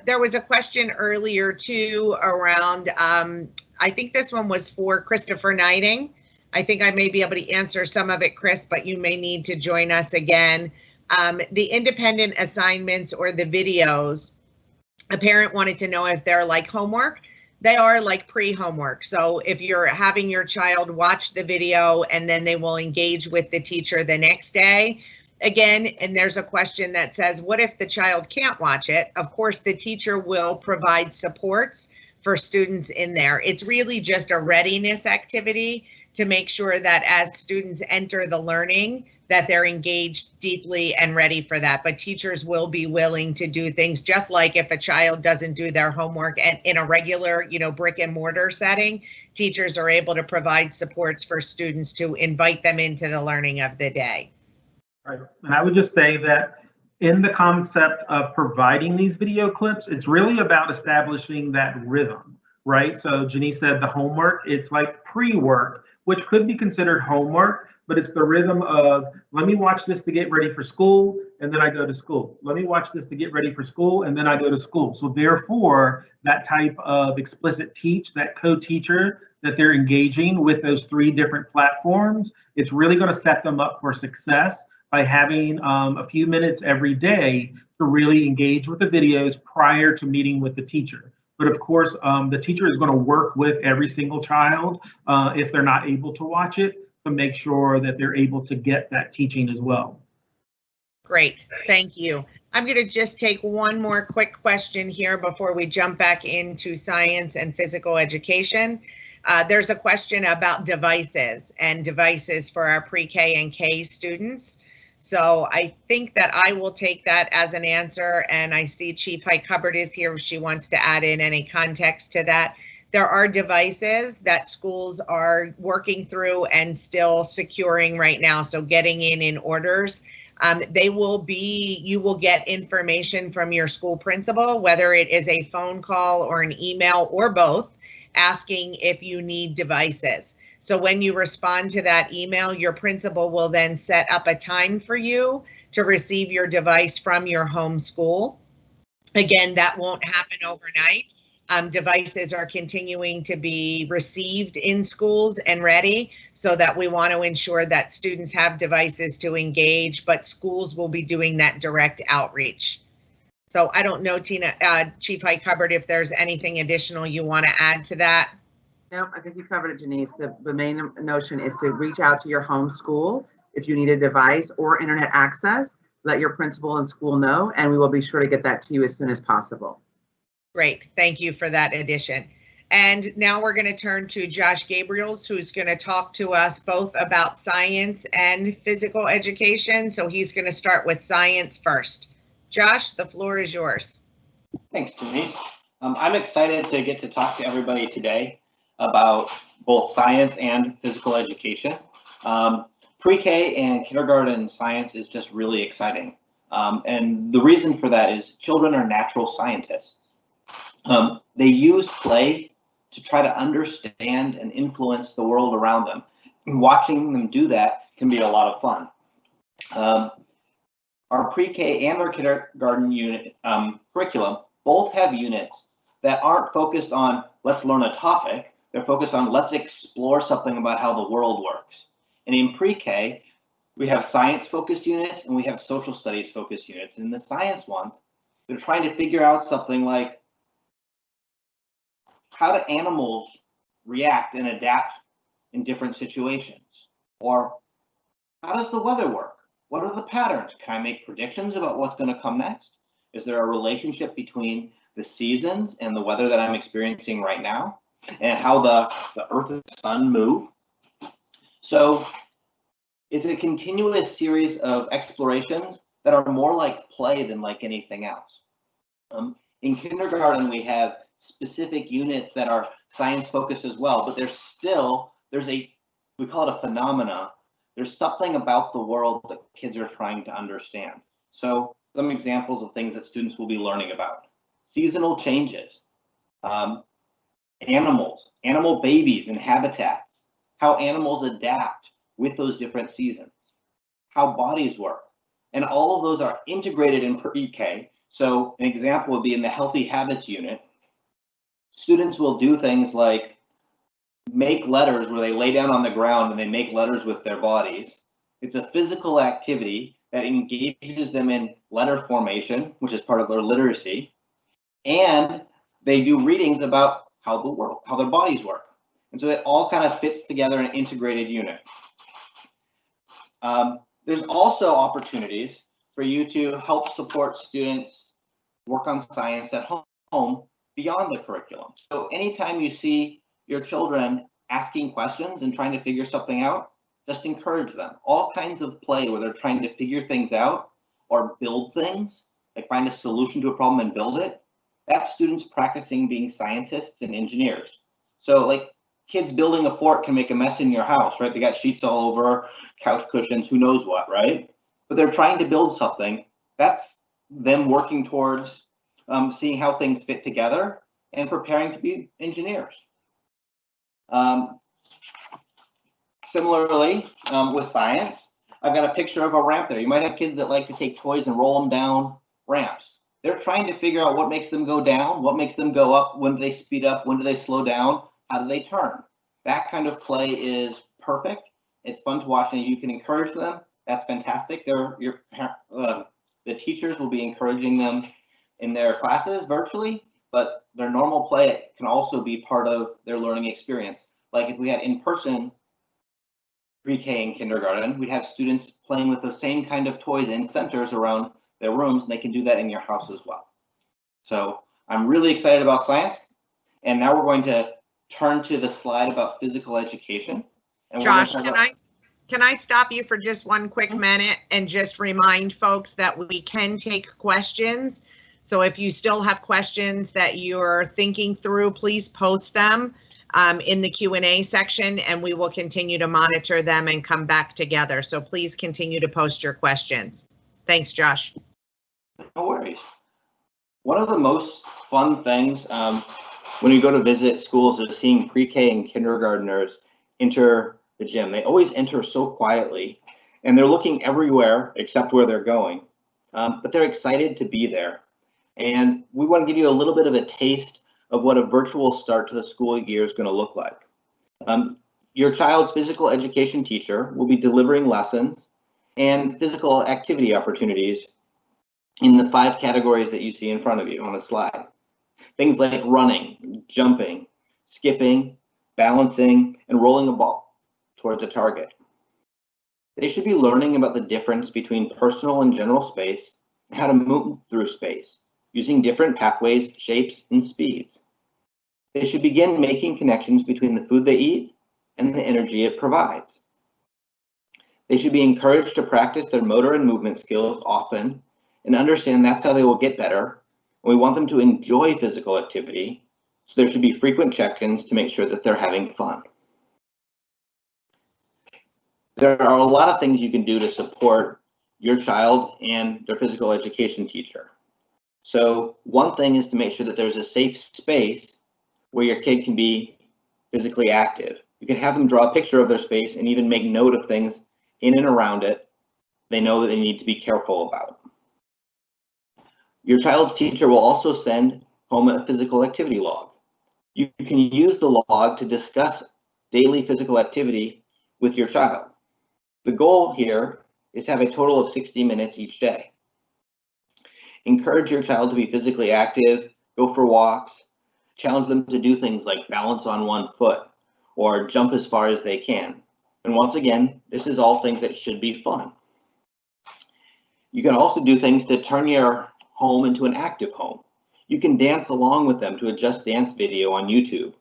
There was a question earlier too around, I think this one was for Christopher Knighting. I think I may be able to answer some of it, Chris, but you may need to join us again. The independent assignments or the videos, a parent wanted to know if they're like homework. They are like pre-homework. So if you're having your child watch the video and then they will engage with the teacher the next day, again, and there's a question that says, what if the child can't watch it? Of course, the teacher will provide supports for students in there. It's really just a readiness activity to make sure that as students enter the learning, that they're engaged deeply and ready for that. But teachers will be willing to do things, just like if a child doesn't do their homework and in a regular, brick and mortar setting, teachers are able to provide supports for students to invite them into the learning of the day. Right. And I would just say that in the concept of providing these video clips, it's really about establishing that rhythm, right? So Jenny said the homework, it's like pre-work, which could be considered homework, but it's the rhythm of, let me watch this to get ready for school, and then I go to school. Let me watch this to get ready for school, and then I go to school. So therefore, that type of explicit teach, that co-teacher that they're engaging with those 3 different platforms, it's really going to set them up for success by having a few minutes every day to really engage with the videos prior to meeting with the teacher. But of course, the teacher is going to work with every single child if they're not able to watch it, to make sure that they're able to get that teaching as well. Great, thank you. I'm going to just take one more quick question here before we jump back into science and physical education. There's a question about devices for our pre-K and K students. So I think that I will take that as an answer, and I see Chief Hike Hubbard is here if she wants to add in any context to that. There are devices that schools are working through and still securing right now, so getting in orders. You will get information from your school principal, whether it is a phone call or an email or both, asking if you need devices. So when you respond to that email, your principal will then set up a time for you to receive your device from your home school. Again, that won't happen overnight. Devices are continuing to be received in schools and ready, so that we want to ensure that students have devices to engage, but schools will be doing that direct outreach. So I don't know, Tina, Chief High Cupboard, if there's anything additional you want to add to that. No, I think you covered it, Janice. The main notion is to reach out to your home school if you need a device or internet access. Let your principal and school know, and we will be sure to get that to you as soon as possible. Great, thank you for that addition. And now we're going to turn to Josh Gabriels, who's going to talk to us both about science and physical education. So he's going to start with science first. Josh, the floor is yours. Thanks, Janice. I'm excited to get to talk to everybody today about both science and physical education. Pre-K and kindergarten science is just really exciting. And the reason for that is children are natural scientists. They use play to try to understand and influence the world around them. And watching them do that can be a lot of fun. Our pre-K and our kindergarten unit curriculum both have units that aren't focused on let's learn a topic. They're focused on let's explore something about how the world works. And in pre-K, we have science-focused units and we have social studies-focused units. And in the science ones, they're trying to figure out something like, how do animals react and adapt in different situations? Or how does the weather work? What are the patterns? Can I make predictions about what's going to come next? Is there a relationship between the seasons and the weather that I'm experiencing right now? And how the earth and the sun move? So it's a continuous series of explorations that are more like play than like anything else. In kindergarten, we have specific units that are science focused as well, but we call it a phenomena. There's something about the world that kids are trying to understand. So some examples of things that students will be learning about: seasonal changes, animals, animal babies and habitats, how animals adapt with those different seasons, how bodies work. And all of those are integrated in pre-K. So an example would be in the healthy habits unit. Students will do things like make letters where they lay down on the ground and they make letters with their bodies. It's a physical activity that engages them in letter formation, which is part of their literacy. And they do readings about how their bodies work. And so it all kind of fits together in an integrated unit. There's also opportunities for you to help support students work on science at home beyond the curriculum. So anytime you see your children asking questions and trying to figure something out, just encourage them. All kinds of play where they're trying to figure things out or build things, like find a solution to a problem and build it. That's students practicing being scientists and engineers. So like kids building a fort can make a mess in your house, right? They got sheets all over, couch cushions, who knows what, right? But they're trying to build something. That's them working towards seeing how things fit together and preparing to be engineers. Similarly, with science, I've got a picture of a ramp there. You might have kids that like to take toys and roll them down ramps. They're trying to figure out what makes them go down, what makes them go up, when do they speed up, when do they slow down, how do they turn? That kind of play is perfect. It's fun to watch, and you can encourage them. That's fantastic. The teachers will be encouraging them in their classes virtually, but their normal play can also be part of their learning experience. Like if we had in-person pre-K and kindergarten, we'd have students playing with the same kind of toys in centers around their rooms, and they can do that in your house as well. So I'm really excited about science. And now we're going to turn to the slide about physical education. And Josh, can I stop you for just one quick minute and just remind folks that we can take questions. So if you still have questions that you're thinking through, please post them in the Q&A section, and we will continue to monitor them and come back together. So please continue to post your questions. Thanks, Josh. No worries. One of the most fun things when you go to visit schools is seeing pre-K and kindergartners enter the gym. They always enter so quietly, and they're looking everywhere except where they're going. But they're excited to be there. And we want to give you a little bit of a taste of what a virtual start to the school year is going to look like. Your child's physical education teacher will be delivering lessons and physical activity opportunities in the 5 categories that you see in front of you on the slide. Things like running, jumping, skipping, balancing, and rolling a ball towards a target. They should be learning about the difference between personal and general space and how to move through space using different pathways, shapes, and speeds. They should begin making connections between the food they eat and the energy it provides. They should be encouraged to practice their motor and movement skills often and understand that's how they will get better. We want them to enjoy physical activity, so there should be frequent check-ins to make sure that they're having fun. There are a lot of things you can do to support your child and their physical education teacher. So one thing is to make sure that there's a safe space where your kid can be physically active. You can have them draw a picture of their space and even make note of things in and around it they know that they need to be careful about. Your child's teacher will also send home a physical activity log. You can use the log to discuss daily physical activity with your child. The goal here is to have a total of 60 minutes each day. Encourage your child to be physically active, go for walks, challenge them to do things like balance on one foot or jump as far as they can. And once again, this is all things that should be fun. You can also do things to turn your home into an active home. You can dance along with them to a Just Dance video on YouTube,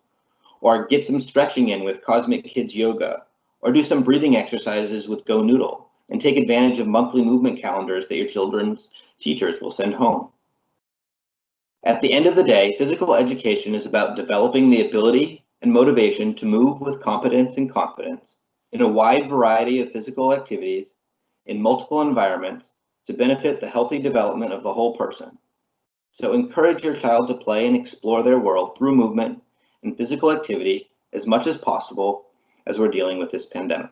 or get some stretching in with Cosmic Kids Yoga, or do some breathing exercises with Go Noodle, and take advantage of monthly movement calendars that your children's teachers will send home. At the end of the day, physical education is about developing the ability and motivation to move with competence and confidence in a wide variety of physical activities in multiple environments to benefit the healthy development of the whole person. So encourage your child to play and explore their world through movement and physical activity as much as possible as we're dealing with this pandemic.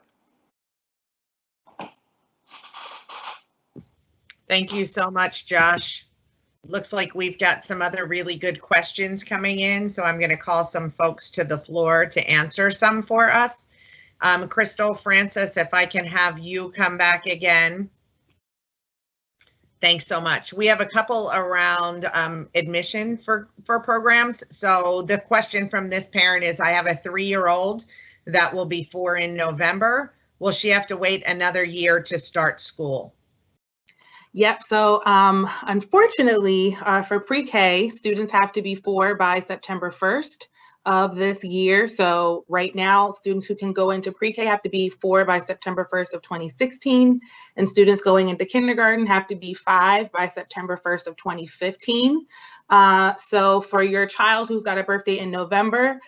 Thank you so much, Josh. Looks like we've got some other really good questions coming in, so I'm going to call some folks to the floor to answer some for us. Crystal, Francis, if I can have you come back again. Thanks so much. We have a couple around admission for programs. So the question from this parent is, I have a 3-year-old that will be 4 in November. Will she have to wait another year to start school? Yep. So unfortunately, for pre-K, students have to be 4 by September 1st of this year. So right now, students who can go into pre-K have to be 4 by September 1st of 2016, and students going into kindergarten have to be 5 by September 1st of 2015. So for your child who's got a birthday in November,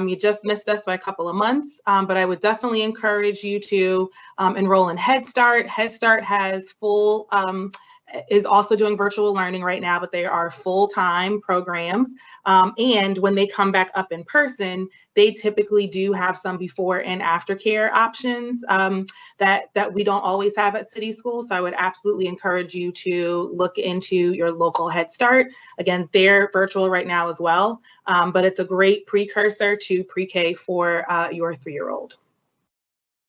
you just missed us by a couple of months, but I would definitely encourage you to enroll in Head Start. Head Start has full, is also doing virtual learning right now, but they are full-time programs. And when they come back up in person, they typically do have some before and after care options that we don't always have at city schools. So I would absolutely encourage you to look into your local Head Start. Again, they're virtual right now as well, but it's a great precursor to pre-K for your 3-year-old.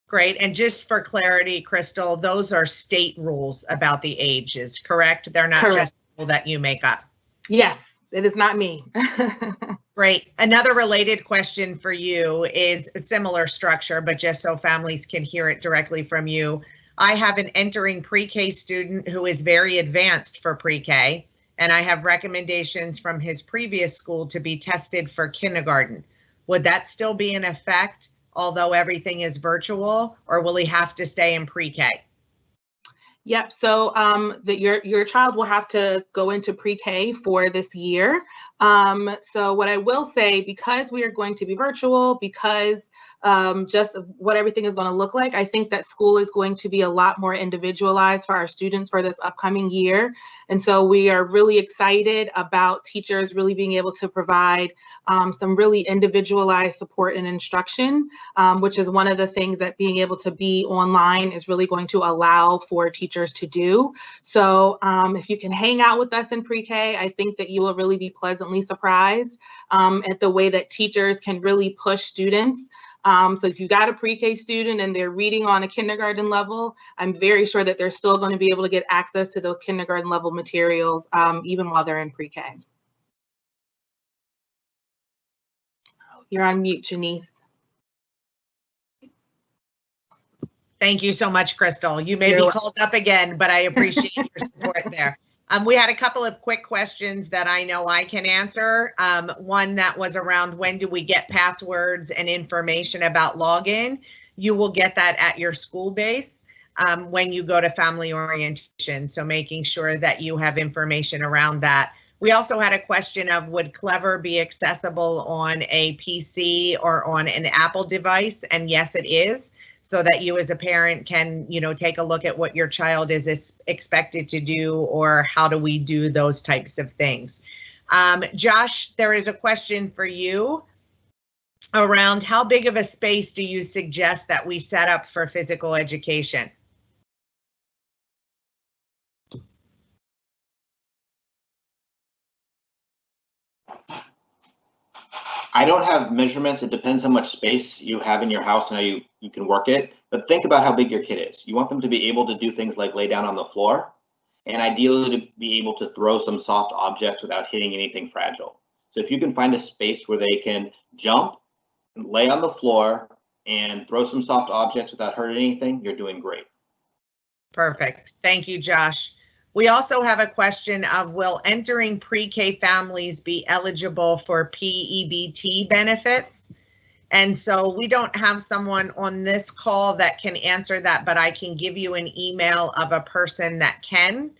Great. And just for clarity, Crystal, those are state rules about the ages, correct? They're not just that you make up. Yes, it is not me. Great. Another related question for you is a similar structure, but just so families can hear it directly from you. I have an entering pre-K student who is very advanced for pre-K, and I have recommendations from his previous school to be tested for kindergarten. Would that still be in effect, although everything is virtual, or will he have to stay in pre-K? Yep. So your child will have to go into pre-K for this year. So what I will say, because we are going to be virtual, because just what everything is going to look like. I think that school is going to be a lot more individualized for our students for this upcoming year. And so we are really excited about teachers really being able to provide some really individualized support and instruction, which is one of the things that being able to be online is really going to allow for teachers to do. So if you can hang out with us in pre-K, I think that you will really be pleasantly surprised at the way that teachers can really push students. So if you got a pre-K student and they're reading on a kindergarten level, I'm very sure that they're still going to be able to get access to those kindergarten level materials even while they're in pre-K. You're on mute, Janice. Thank you so much, Crystal. You may be called up again, but I appreciate your support there. We had a couple of quick questions that I know I can answer. One that was around when do we get passwords and information about login? You will get that at your school base when you go to family orientation. So making sure that you have information around that. We also had a question of would Clever be accessible on a PC or on an Apple device? And yes, it is. So that you as a parent can, take a look at what your child is expected to do or how do we do those types of things. Josh, there is a question for you around how big of a space do you suggest that we set up for physical education? I don't have measurements. It depends how much space you have in your house and how you can work it. But think about how big your kid is. You want them to be able to do things like lay down on the floor and ideally to be able to throw some soft objects without hitting anything fragile. So if you can find a space where they can jump, and lay on the floor and throw some soft objects without hurting anything, you're doing great. Perfect. Thank you, Josh. We also have a question of will entering pre-K families be eligible for PEBT benefits? And so we don't have someone on this call that can answer that, but I can give you an email of a person that can.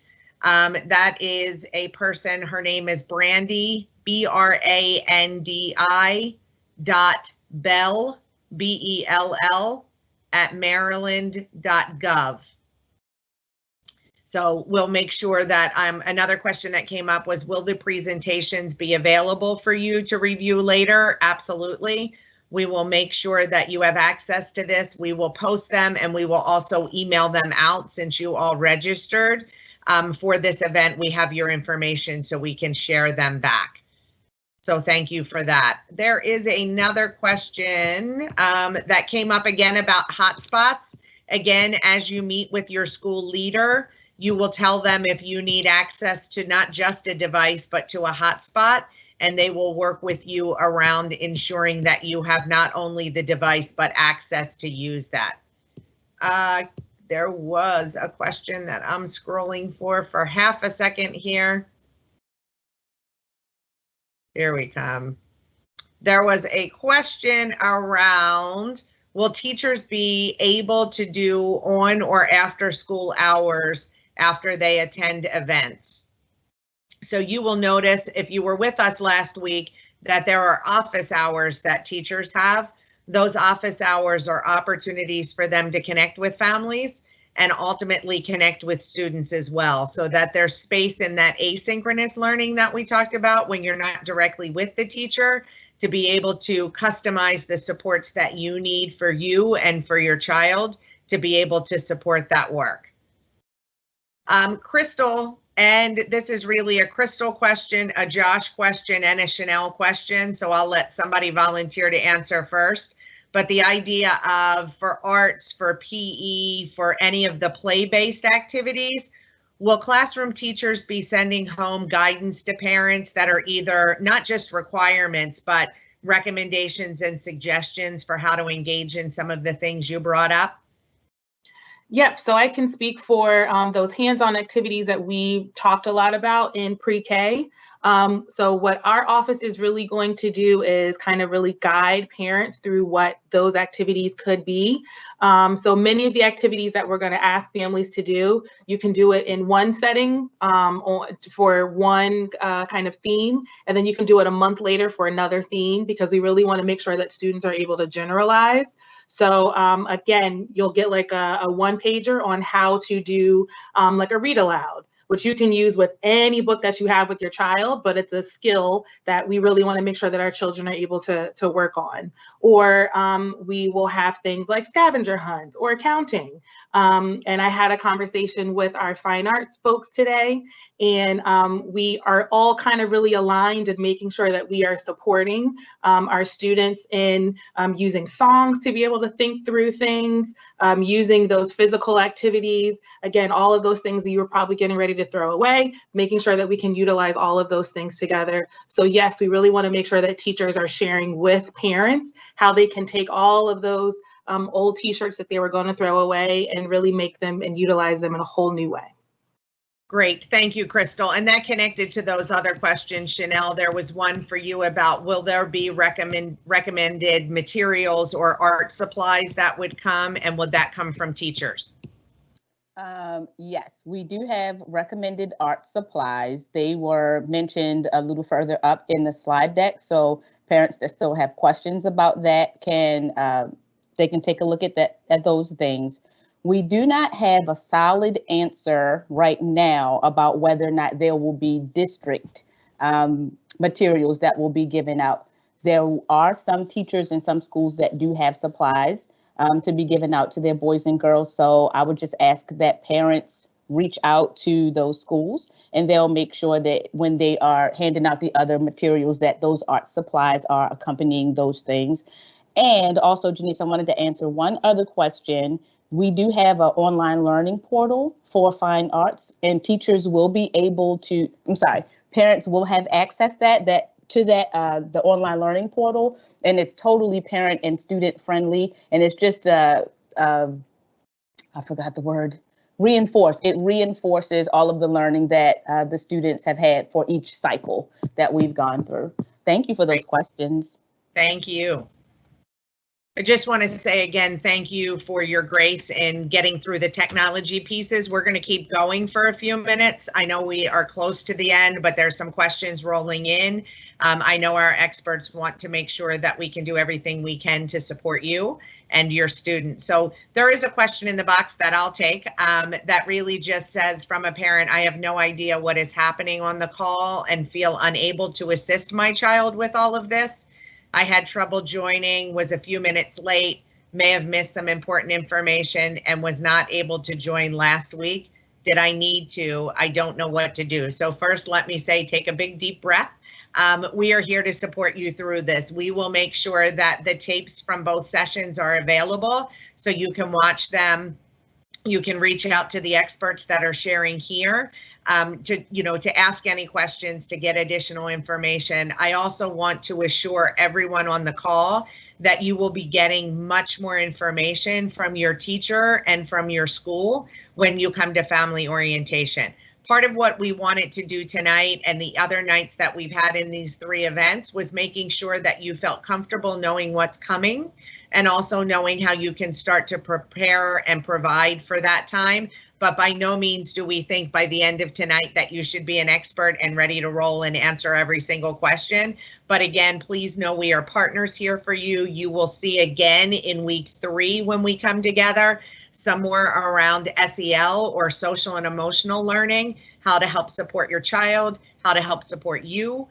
That is a person, her name is Brandy, BRANDI .Bell, BELL, at maryland.gov. So we'll make sure that another question that came up was, will the presentations be available for you to review later? Absolutely. We will make sure that you have access to this. We will post them and we will also email them out since you all registered for this event. We have your information so we can share them back. So thank you for that. There is another question that came up again about hotspots. Again, as you meet with your school leader, you will tell them if you need access to not just a device, but to a hotspot, and they will work with you around ensuring that you have not only the device, but access to use that. There was a question that I'm scrolling for half a second here. Here we come. There was a question around, will teachers be able to do on or after school hours after they attend events? So you will notice if you were with us last week that there are office hours that teachers have. Those office hours are opportunities for them to connect with families and ultimately connect with students as well, so that there's space in that asynchronous learning that we talked about when you're not directly with the teacher to be able to customize the supports that you need for you and for your child to be able to support that work. Crystal, and this is really a Crystal question, a Josh question, and a Chanel question, so I'll let somebody volunteer to answer first. But the idea of for arts, for PE, for any of the play-based activities, will classroom teachers be sending home guidance to parents that are either not just requirements, but recommendations and suggestions for how to engage in some of the things you brought up? Yep, so I can speak for those hands-on activities that we talked a lot about in pre-K. So what our office is really going to do is kind of really guide parents through what those activities could be. So many of the activities that we're going to ask families to do, you can do it in one setting for one kind of theme, and then you can do it a month later for another theme, because we really want to make sure that students are able to generalize. So again, you'll get like a one pager on how to do like a read aloud, which you can use with any book that you have with your child, but it's a skill that we really want to make sure that our children are able to work on. Or we will have things like scavenger hunts or counting. And I had a conversation with our fine arts folks today, and we are all kind of really aligned in making sure that we are supporting our students in using songs to be able to think through things, using those physical activities. Again, all of those things that you were probably getting ready to throw away, making sure that we can utilize all of those things together. So yes, we really want to make sure that teachers are sharing with parents how they can take all of those old t-shirts that they were going to throw away and really make them and utilize them in a whole new way. Great, thank you, Crystal. And that connected to those other questions, Chanel. There was one for you about, will there be recommended materials or art supplies that would come, and would that come from teachers? Yes, we do have recommended art supplies. They were mentioned a little further up in the slide deck, so parents that still have questions about that can they can take a look at those things. We do not have a solid answer right now about whether or not there will be district materials that will be given out. There are some teachers in some schools that do have supplies to be given out to their boys and girls. So I would just ask that parents reach out to those schools, and they'll make sure that when they are handing out the other materials, that those art supplies are accompanying those things. And also, Janice, I wanted to answer one other question. We do have an online learning portal for fine arts, and teachers will be able to, parents will have access to the online learning portal, and it's totally parent and student friendly, and it's just I forgot the word, it reinforces all of the learning that the students have had for each cycle that we've gone through. Thank you for those questions. Thank you. I just want to say again, thank you for your grace in getting through the technology pieces. We're going to keep going for a few minutes. I know we are close to the end, but there's some questions rolling in. I know our experts want to make sure that we can do everything we can to support you and your students. So there is a question in the box that I'll take that really just says, from a parent, I have no idea what is happening on the call and feel unable to assist my child with all of this. I had trouble joining, was a few minutes late, may have missed some important information, and was not able to join last week. Did I need to? I don't know what to do. So first, let me say, take a big deep breath. We are here to support you through this. We will make sure that the tapes from both sessions are available so you can watch them. You can reach out to the experts that are sharing here to ask any questions, to get additional information. I also want to assure everyone on the call that you will be getting much more information from your teacher and from your school when you come to family orientation. Part of what we wanted to do tonight and the other nights that we've had in these 3 events was making sure that you felt comfortable knowing what's coming, and also knowing how you can start to prepare and provide for that time. But by no means do we think by the end of tonight that you should be an expert and ready to roll and answer every single question. But again, please know we are partners here for you. You will see again in week 3 when we come together, somewhere around SEL or social and emotional learning, how to help support your child, how to help support you.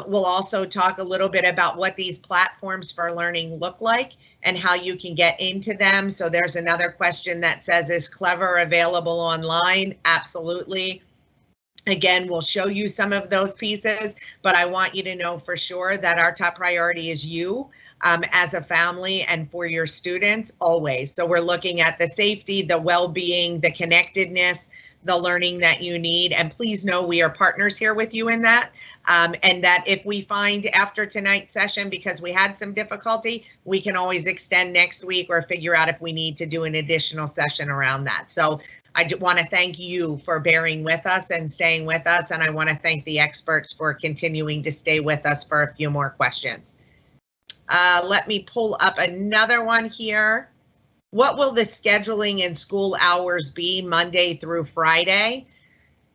We'll also talk a little bit about what these platforms for learning look like and how you can get into them. So there's another question that says, is Clever available online? Absolutely. Again, we'll show you some of those pieces, but I want you to know for sure that our top priority is you as a family and for your students always. So we're looking at the safety, the well-being, the connectedness, the learning that you need. And please know we are partners here with you in that. And that if we find after tonight's session, because we had some difficulty, we can always extend next week or figure out if we need to do an additional session around that. So I want to thank you for bearing with us and staying with us. And I want to thank the experts for continuing to stay with us for a few more questions. Let me pull up another one here. What will the scheduling and school hours be Monday through Friday?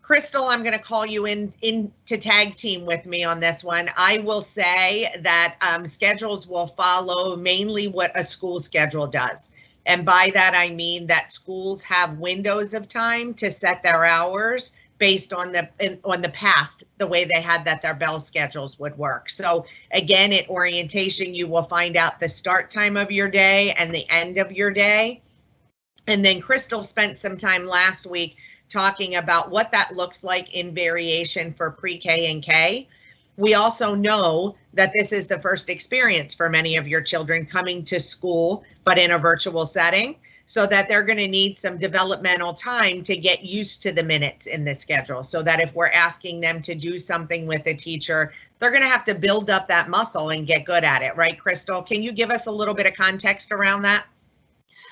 Crystal, I'm going to call you in to tag team with me on this one. I will say that schedules will follow mainly what a school schedule does. And by that, I mean that schools have windows of time to set their hours based on the past, the way they had that their bell schedules would work. So again, at orientation, you will find out the start time of your day and the end of your day. And then Crystal spent some time last week talking about what that looks like in variation for pre-K and K. We also know that this is the first experience for many of your children coming to school, but in a virtual setting, so that they're going to need some developmental time to get used to the minutes in the schedule, so that if we're asking them to do something with a teacher, they're going to have to build up that muscle and get good at it, right, Crystal? Can you give us a little bit of context around that?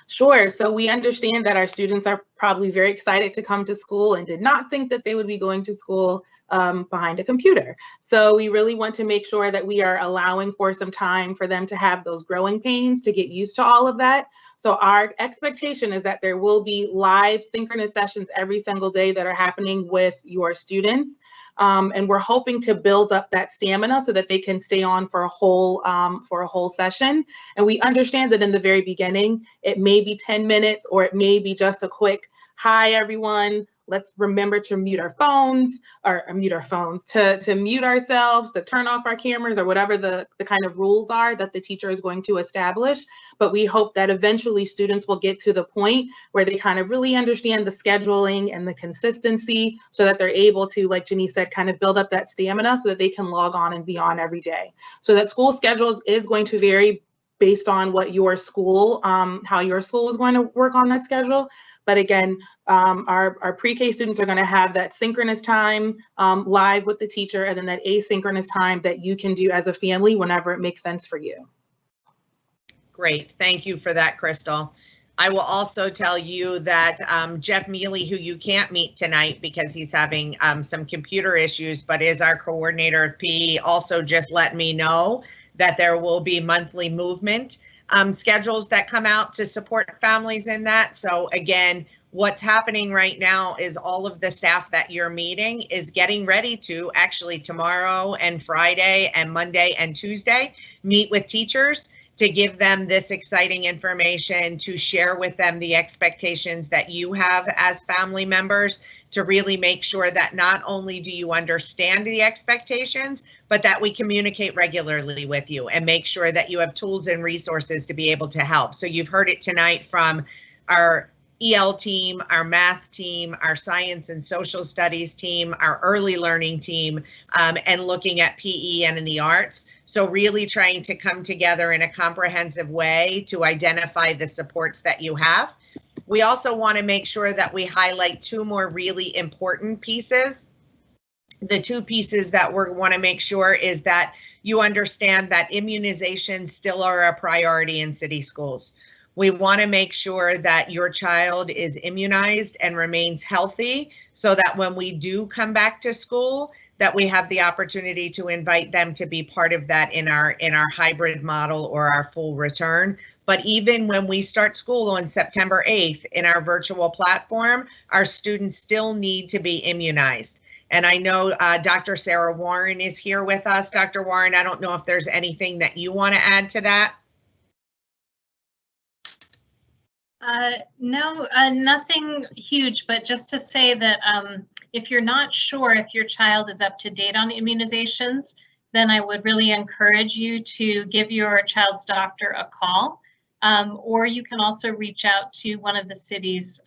Sure. So we understand that our students are probably very excited to come to school and did not think that they would be going to school behind a computer. So we really want to make sure that we are allowing for some time for them to have those growing pains to get used to all of that. So our expectation is that there will be live synchronous sessions every single day that are happening with your students. And we're hoping to build up that stamina so that they can stay on for a whole session. And we understand that in the very beginning, it may be 10 minutes or it may be just a quick, hi, everyone. Let's remember to mute our phones, or mute our phones, to mute ourselves, to turn off our cameras, or whatever the kind of rules are that the teacher is going to establish. But we hope that eventually students will get to the point where they kind of really understand the scheduling and the consistency, so that they're able to, like Janice said, kind of build up that stamina so that they can log on and be on every day. So that school schedules is going to vary based on what your school, how your school is going to work on that schedule. But again, our pre-K students are going to have that synchronous time live with the teacher, and then that asynchronous time that you can do as a family whenever it makes sense for you. Great. Thank you for that, Crystal. I will also tell you that Jeff Mealy, who you can't meet tonight because he's having some computer issues, but is our coordinator of PE, also just let me know that there will be monthly movement schedules that come out to support families in that. So again, what's happening right now is all of the staff that you're meeting is getting ready to actually tomorrow and Friday and Monday and Tuesday meet with teachers to give them this exciting information, to share with them the expectations that you have as family members, to really make sure that not only do you understand the expectations, but that we communicate regularly with you and make sure that you have tools and resources to be able to help. So you've heard it tonight from our EL team, our math team, our science and social studies team, our early learning team, and looking at PE and in the arts. So really trying to come together in a comprehensive way to identify the supports that you have. We also want to make sure that we highlight two more really important pieces. The two pieces that we want to make sure is that you understand that immunizations still are a priority in city schools. We want to make sure that your child is immunized and remains healthy, so that when we do come back to school, that we have the opportunity to invite them to be part of that in our hybrid model or our full return. But even when we start school on September 8th in our virtual platform, our students still need to be immunized. And I know Dr. Sarah Warren is here with us. Dr. Warren, I don't know if there's anything that you want to add to that. No, nothing huge, but just to say that if you're not sure if your child is up to date on immunizations, then I would really encourage you to give your child's doctor a call, or you can also reach out to one of the city's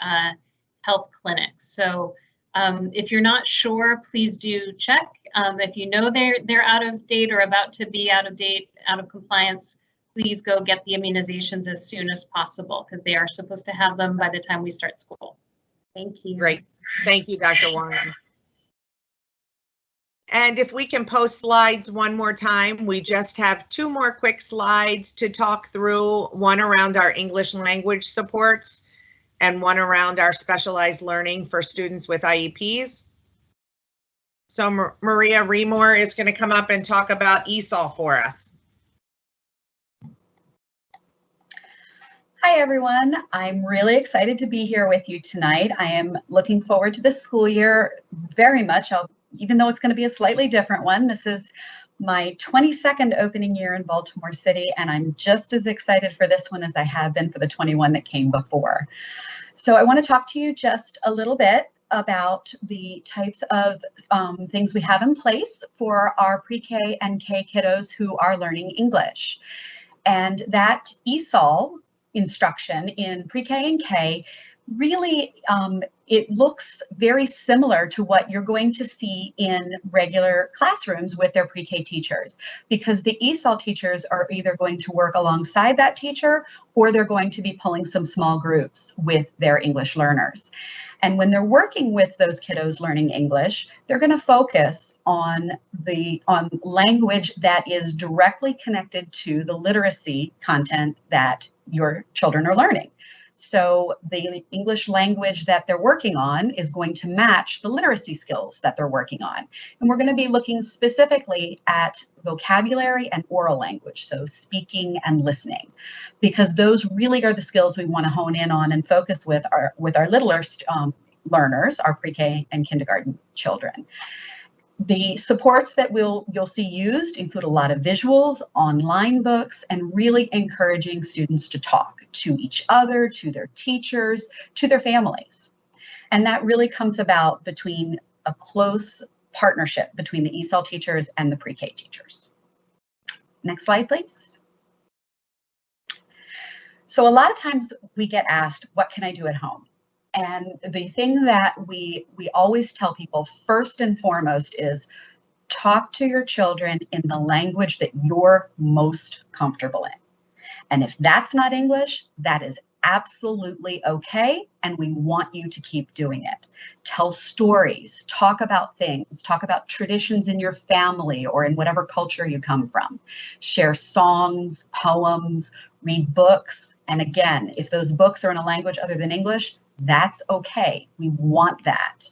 health clinics. So if you're not sure, please do check. If you know they're out of date or about to be out of date, out of compliance, please go get the immunizations as soon as possible, because they are supposed to have them by the time we start school. Thank you. Great. Thank you, Dr. Warren. And if we can post slides one more time, we just have 2 more quick slides to talk through, one around our English language supports and one around our specialized learning for students with IEPs. So Maria Remore is going to come up and talk about ESOL for us. Hi, everyone. I'm really excited to be here with you tonight. I am looking forward to the school year very much, even though it's going to be a slightly different one. This is my 22nd opening year in Baltimore City, and I'm just as excited for this one as I have been for the 21 that came before. So I want to talk to you just a little bit about the types of things we have in place for our pre-K and K kiddos who are learning English. And that ESOL instruction in pre-K and K really, it looks very similar to what you're going to see in regular classrooms with their pre-K teachers, because the ESOL teachers are either going to work alongside that teacher or they're going to be pulling some small groups with their English learners. And when they're working with those kiddos learning English, they're going to focus on language that is directly connected to the literacy content that your children are learning. So the English language that they're working on is going to match the literacy skills that they're working on. And we're going to be looking specifically at vocabulary and oral language, so speaking and listening, because those really are the skills we want to hone in on and focus with our littler learners, our pre-K and kindergarten children. The supports that you'll see used include a lot of visuals, online books, and really encouraging students to talk to each other, to their teachers, to their families. And that really comes about between a close partnership between the ESOL teachers and the pre-K teachers. Next slide, please. So a lot of times we get asked, what can I do at home? And the thing that we always tell people first and foremost is talk to your children in the language that you're most comfortable in. And if that's not English, that is absolutely okay. And we want you to keep doing it. Tell stories, talk about things, talk about traditions in your family or in whatever culture you come from. Share songs, poems, read books. And again, if those books are in a language other than English, that's okay. We want that.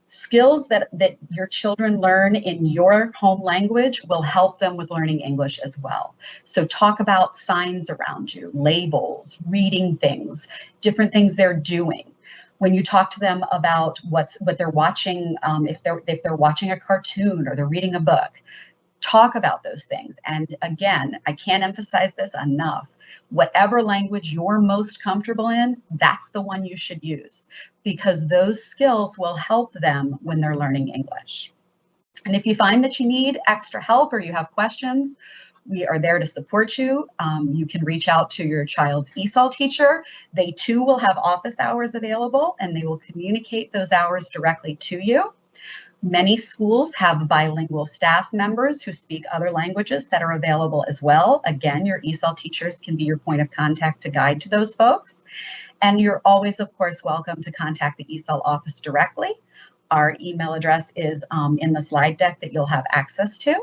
Skills that your children learn in your home language will help them with learning English as well. So talk about signs around you, labels, reading things, different things they're doing. When you talk to them about what they're watching, if they're watching a cartoon or they're reading a book, talk about those things. And again, I can't emphasize this enough. Whatever language you're most comfortable in, that's the one you should use, because those skills will help them when they're learning English. And if you find that you need extra help or you have questions, we are there to support you. You can reach out to your child's ESOL teacher. They too will have office hours available and they will communicate those hours directly to you. Many schools have bilingual staff members who speak other languages that are available as well. Again, your ESOL teachers can be your point of contact to guide to those folks. And you're always, of course, welcome to contact the ESOL office directly. Our email address is in the slide deck that you'll have access to.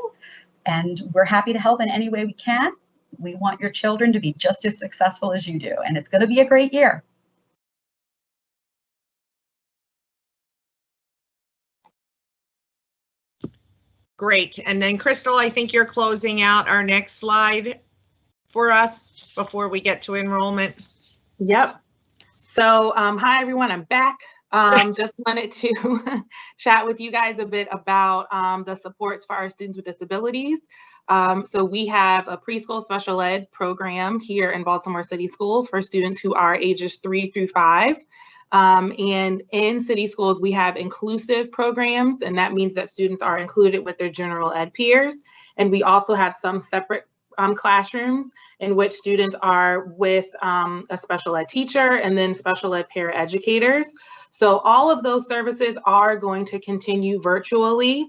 And we're happy to help in any way we can. We want your children to be just as successful as you do. And it's going to be a great year. Great. And then Crystal, I think you're closing out our next slide for us before we get to enrollment. Yep. So hi, everyone. I'm back. Just wanted to chat with you guys a bit about the supports for our students with disabilities. So we have a preschool special ed program here in Baltimore City Schools for students who are ages 3 through 5. And in city schools, we have inclusive programs, and that means that students are included with their general ed peers. And we also have some separate classrooms in which students are with a special ed teacher and then special ed paraeducators. So all of those services are going to continue virtually.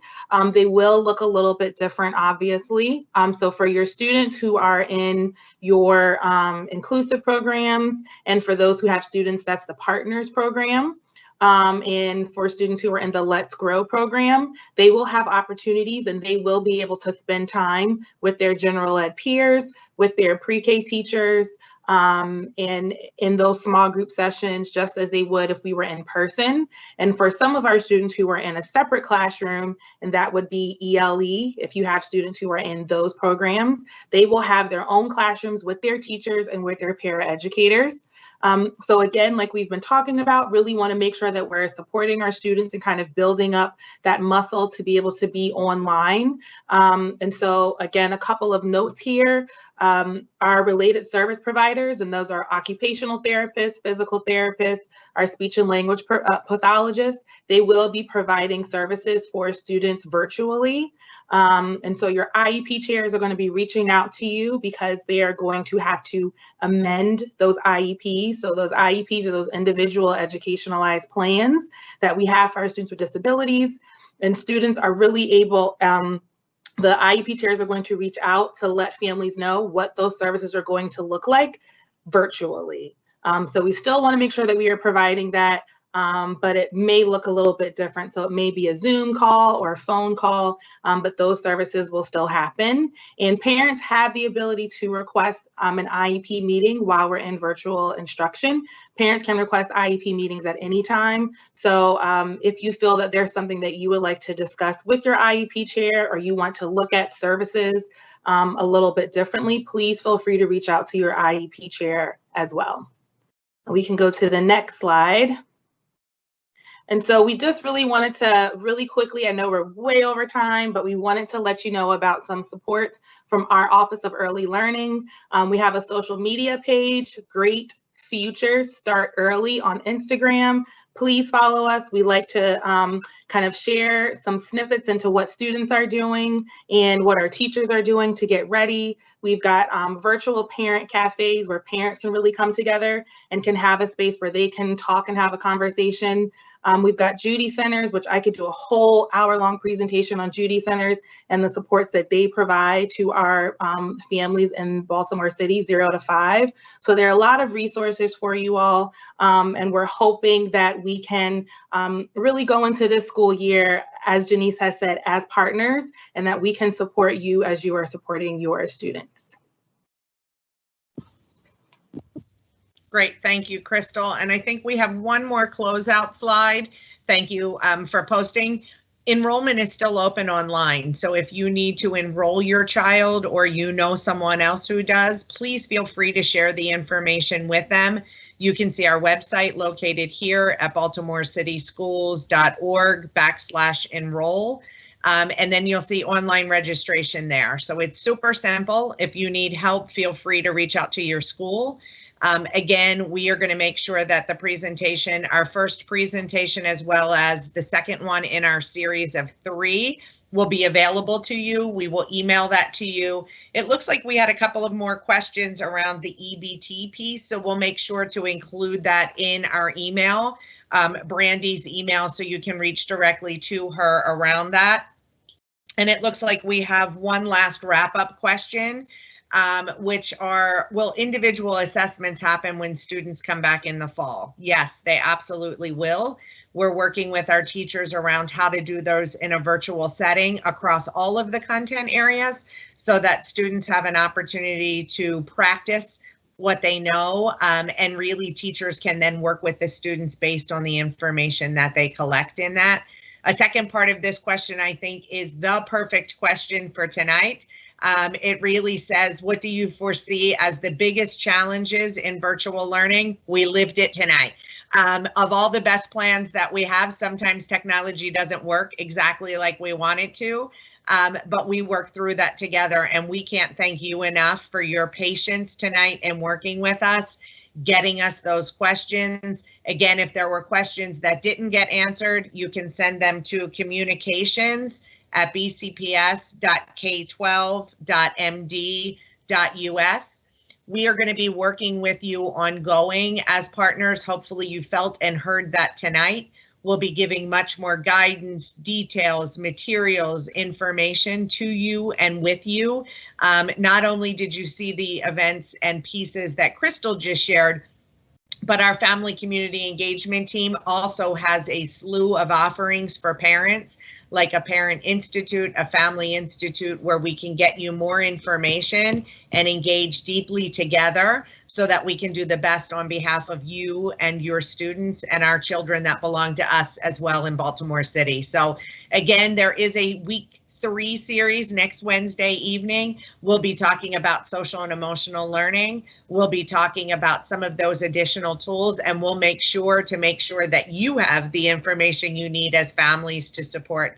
They will look a little bit different, obviously. So for your students who are in your inclusive programs, and for those who have students, that's the partners program. And for students who are in the Let's Grow program, they will have opportunities and they will be able to spend time with their general ed peers, with their pre-K teachers, and in those small group sessions, just as they would if we were in person. And for some of our students who are in a separate classroom, and that would be ELE, if you have students who are in those programs, they will have their own classrooms with their teachers and with their paraeducators. So again, like we've been talking about, really want to make sure that we're supporting our students and kind of building up that muscle to be able to be online. And so again, a couple of notes here. Our related service providers, and those are occupational therapists, physical therapists, our speech and language pathologists, they will be providing services for students virtually. And so your IEP chairs are going to be reaching out to you because they are going to have to amend those IEPs. So those IEPs are those individual educationalized plans that we have for our students with disabilities. And students are really able, the IEP chairs are going to reach out to let families know what those services are going to look like virtually. So we still want to make sure that we are providing that, but it may look a little bit different. So it may be a Zoom call or a phone call, but those services will still happen. And parents have the ability to request an IEP meeting while we're in virtual instruction. Parents can request IEP meetings at any time. So if you feel that there's something that you would like to discuss with your IEP chair, or you want to look at services a little bit differently, please feel free to reach out to your IEP chair as well. We can go to the next slide. And so we just really wanted to really quickly, I know we're way over time, but we wanted to let you know about some supports from our Office of Early Learning. We have a social media page, Great Futures Start Early on Instagram. Please follow us. We like to kind of share some snippets into what students are doing and what our teachers are doing to get ready. We've got virtual parent cafes where parents can really come together and can have a space where they can talk and have a conversation. We've got Judy Centers, which I could do a whole hour-long presentation on Judy Centers and the supports that they provide to our families in Baltimore City, 0 to 5. So there are a lot of resources for you all, and we're hoping that we can really go into this school year, as Janice has said, as partners, and that we can support you as you are supporting your students. Great, thank you, Crystal. And I think we have one more closeout slide. Thank you for posting. Enrollment is still open online. So if you need to enroll your child or you know someone else who does, please feel free to share the information with them. You can see our website located here at baltimoreCitySchools.org/enroll. And then you'll see online registration there. So it's super simple. If you need help, feel free to reach out to your school. Again, we are going to make sure that the presentation, our first presentation, as well as the second one in our series of 3, will be available to you. We will email that to you. It looks like we had a couple of more questions around the EBT piece, so we'll make sure to include that in our email, Brandy's email, so you can reach directly to her around that. And it looks like we have one last wrap-up question. Which are, will individual assessments happen when students come back in the fall? Yes, they absolutely will. We're working with our teachers around how to do those in a virtual setting across all of the content areas so that students have an opportunity to practice what they know, and really teachers can then work with the students based on the information that they collect in that. A second part of this question, I think, is the perfect question for tonight. It really says, what do you foresee as the biggest challenges in virtual learning? We lived it tonight. Of all the best plans that we have, sometimes technology doesn't work exactly like we want it to, but we work through that together, and we can't thank you enough for your patience tonight and working with us, getting us those questions. Again, if there were questions that didn't get answered, you can send them to communications@bcps.k12.md.us. We are going to be working with you ongoing as partners. Hopefully you felt and heard that tonight. We'll be giving much more guidance, details, materials, information to you and with you. Not only did you see the events and pieces that Crystal just shared, But our family community engagement team also has a slew of offerings for parents, like a parent institute, a family institute, where we can get you more information and engage deeply together so that we can do the best on behalf of you and your students and our children that belong to us as well in Baltimore City. So again, there is a week 3 series next Wednesday evening. We'll be talking about social and emotional learning. We'll be talking about some of those additional tools, and we'll make sure that you have the information you need as families to support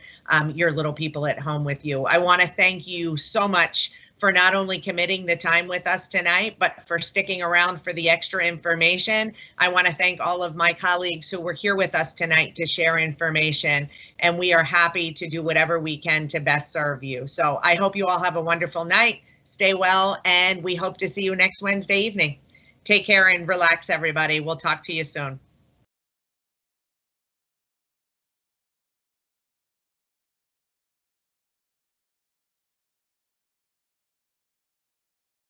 your little people at home with you. I want to thank you so much for not only committing the time with us tonight, but for sticking around for the extra information. I want to thank all of my colleagues who were here with us tonight to share information, and we are happy to do whatever we can to best serve you. So I hope you all have a wonderful night. Stay well, and we hope to see you next Wednesday evening. Take care and relax, everybody. We'll talk to you soon.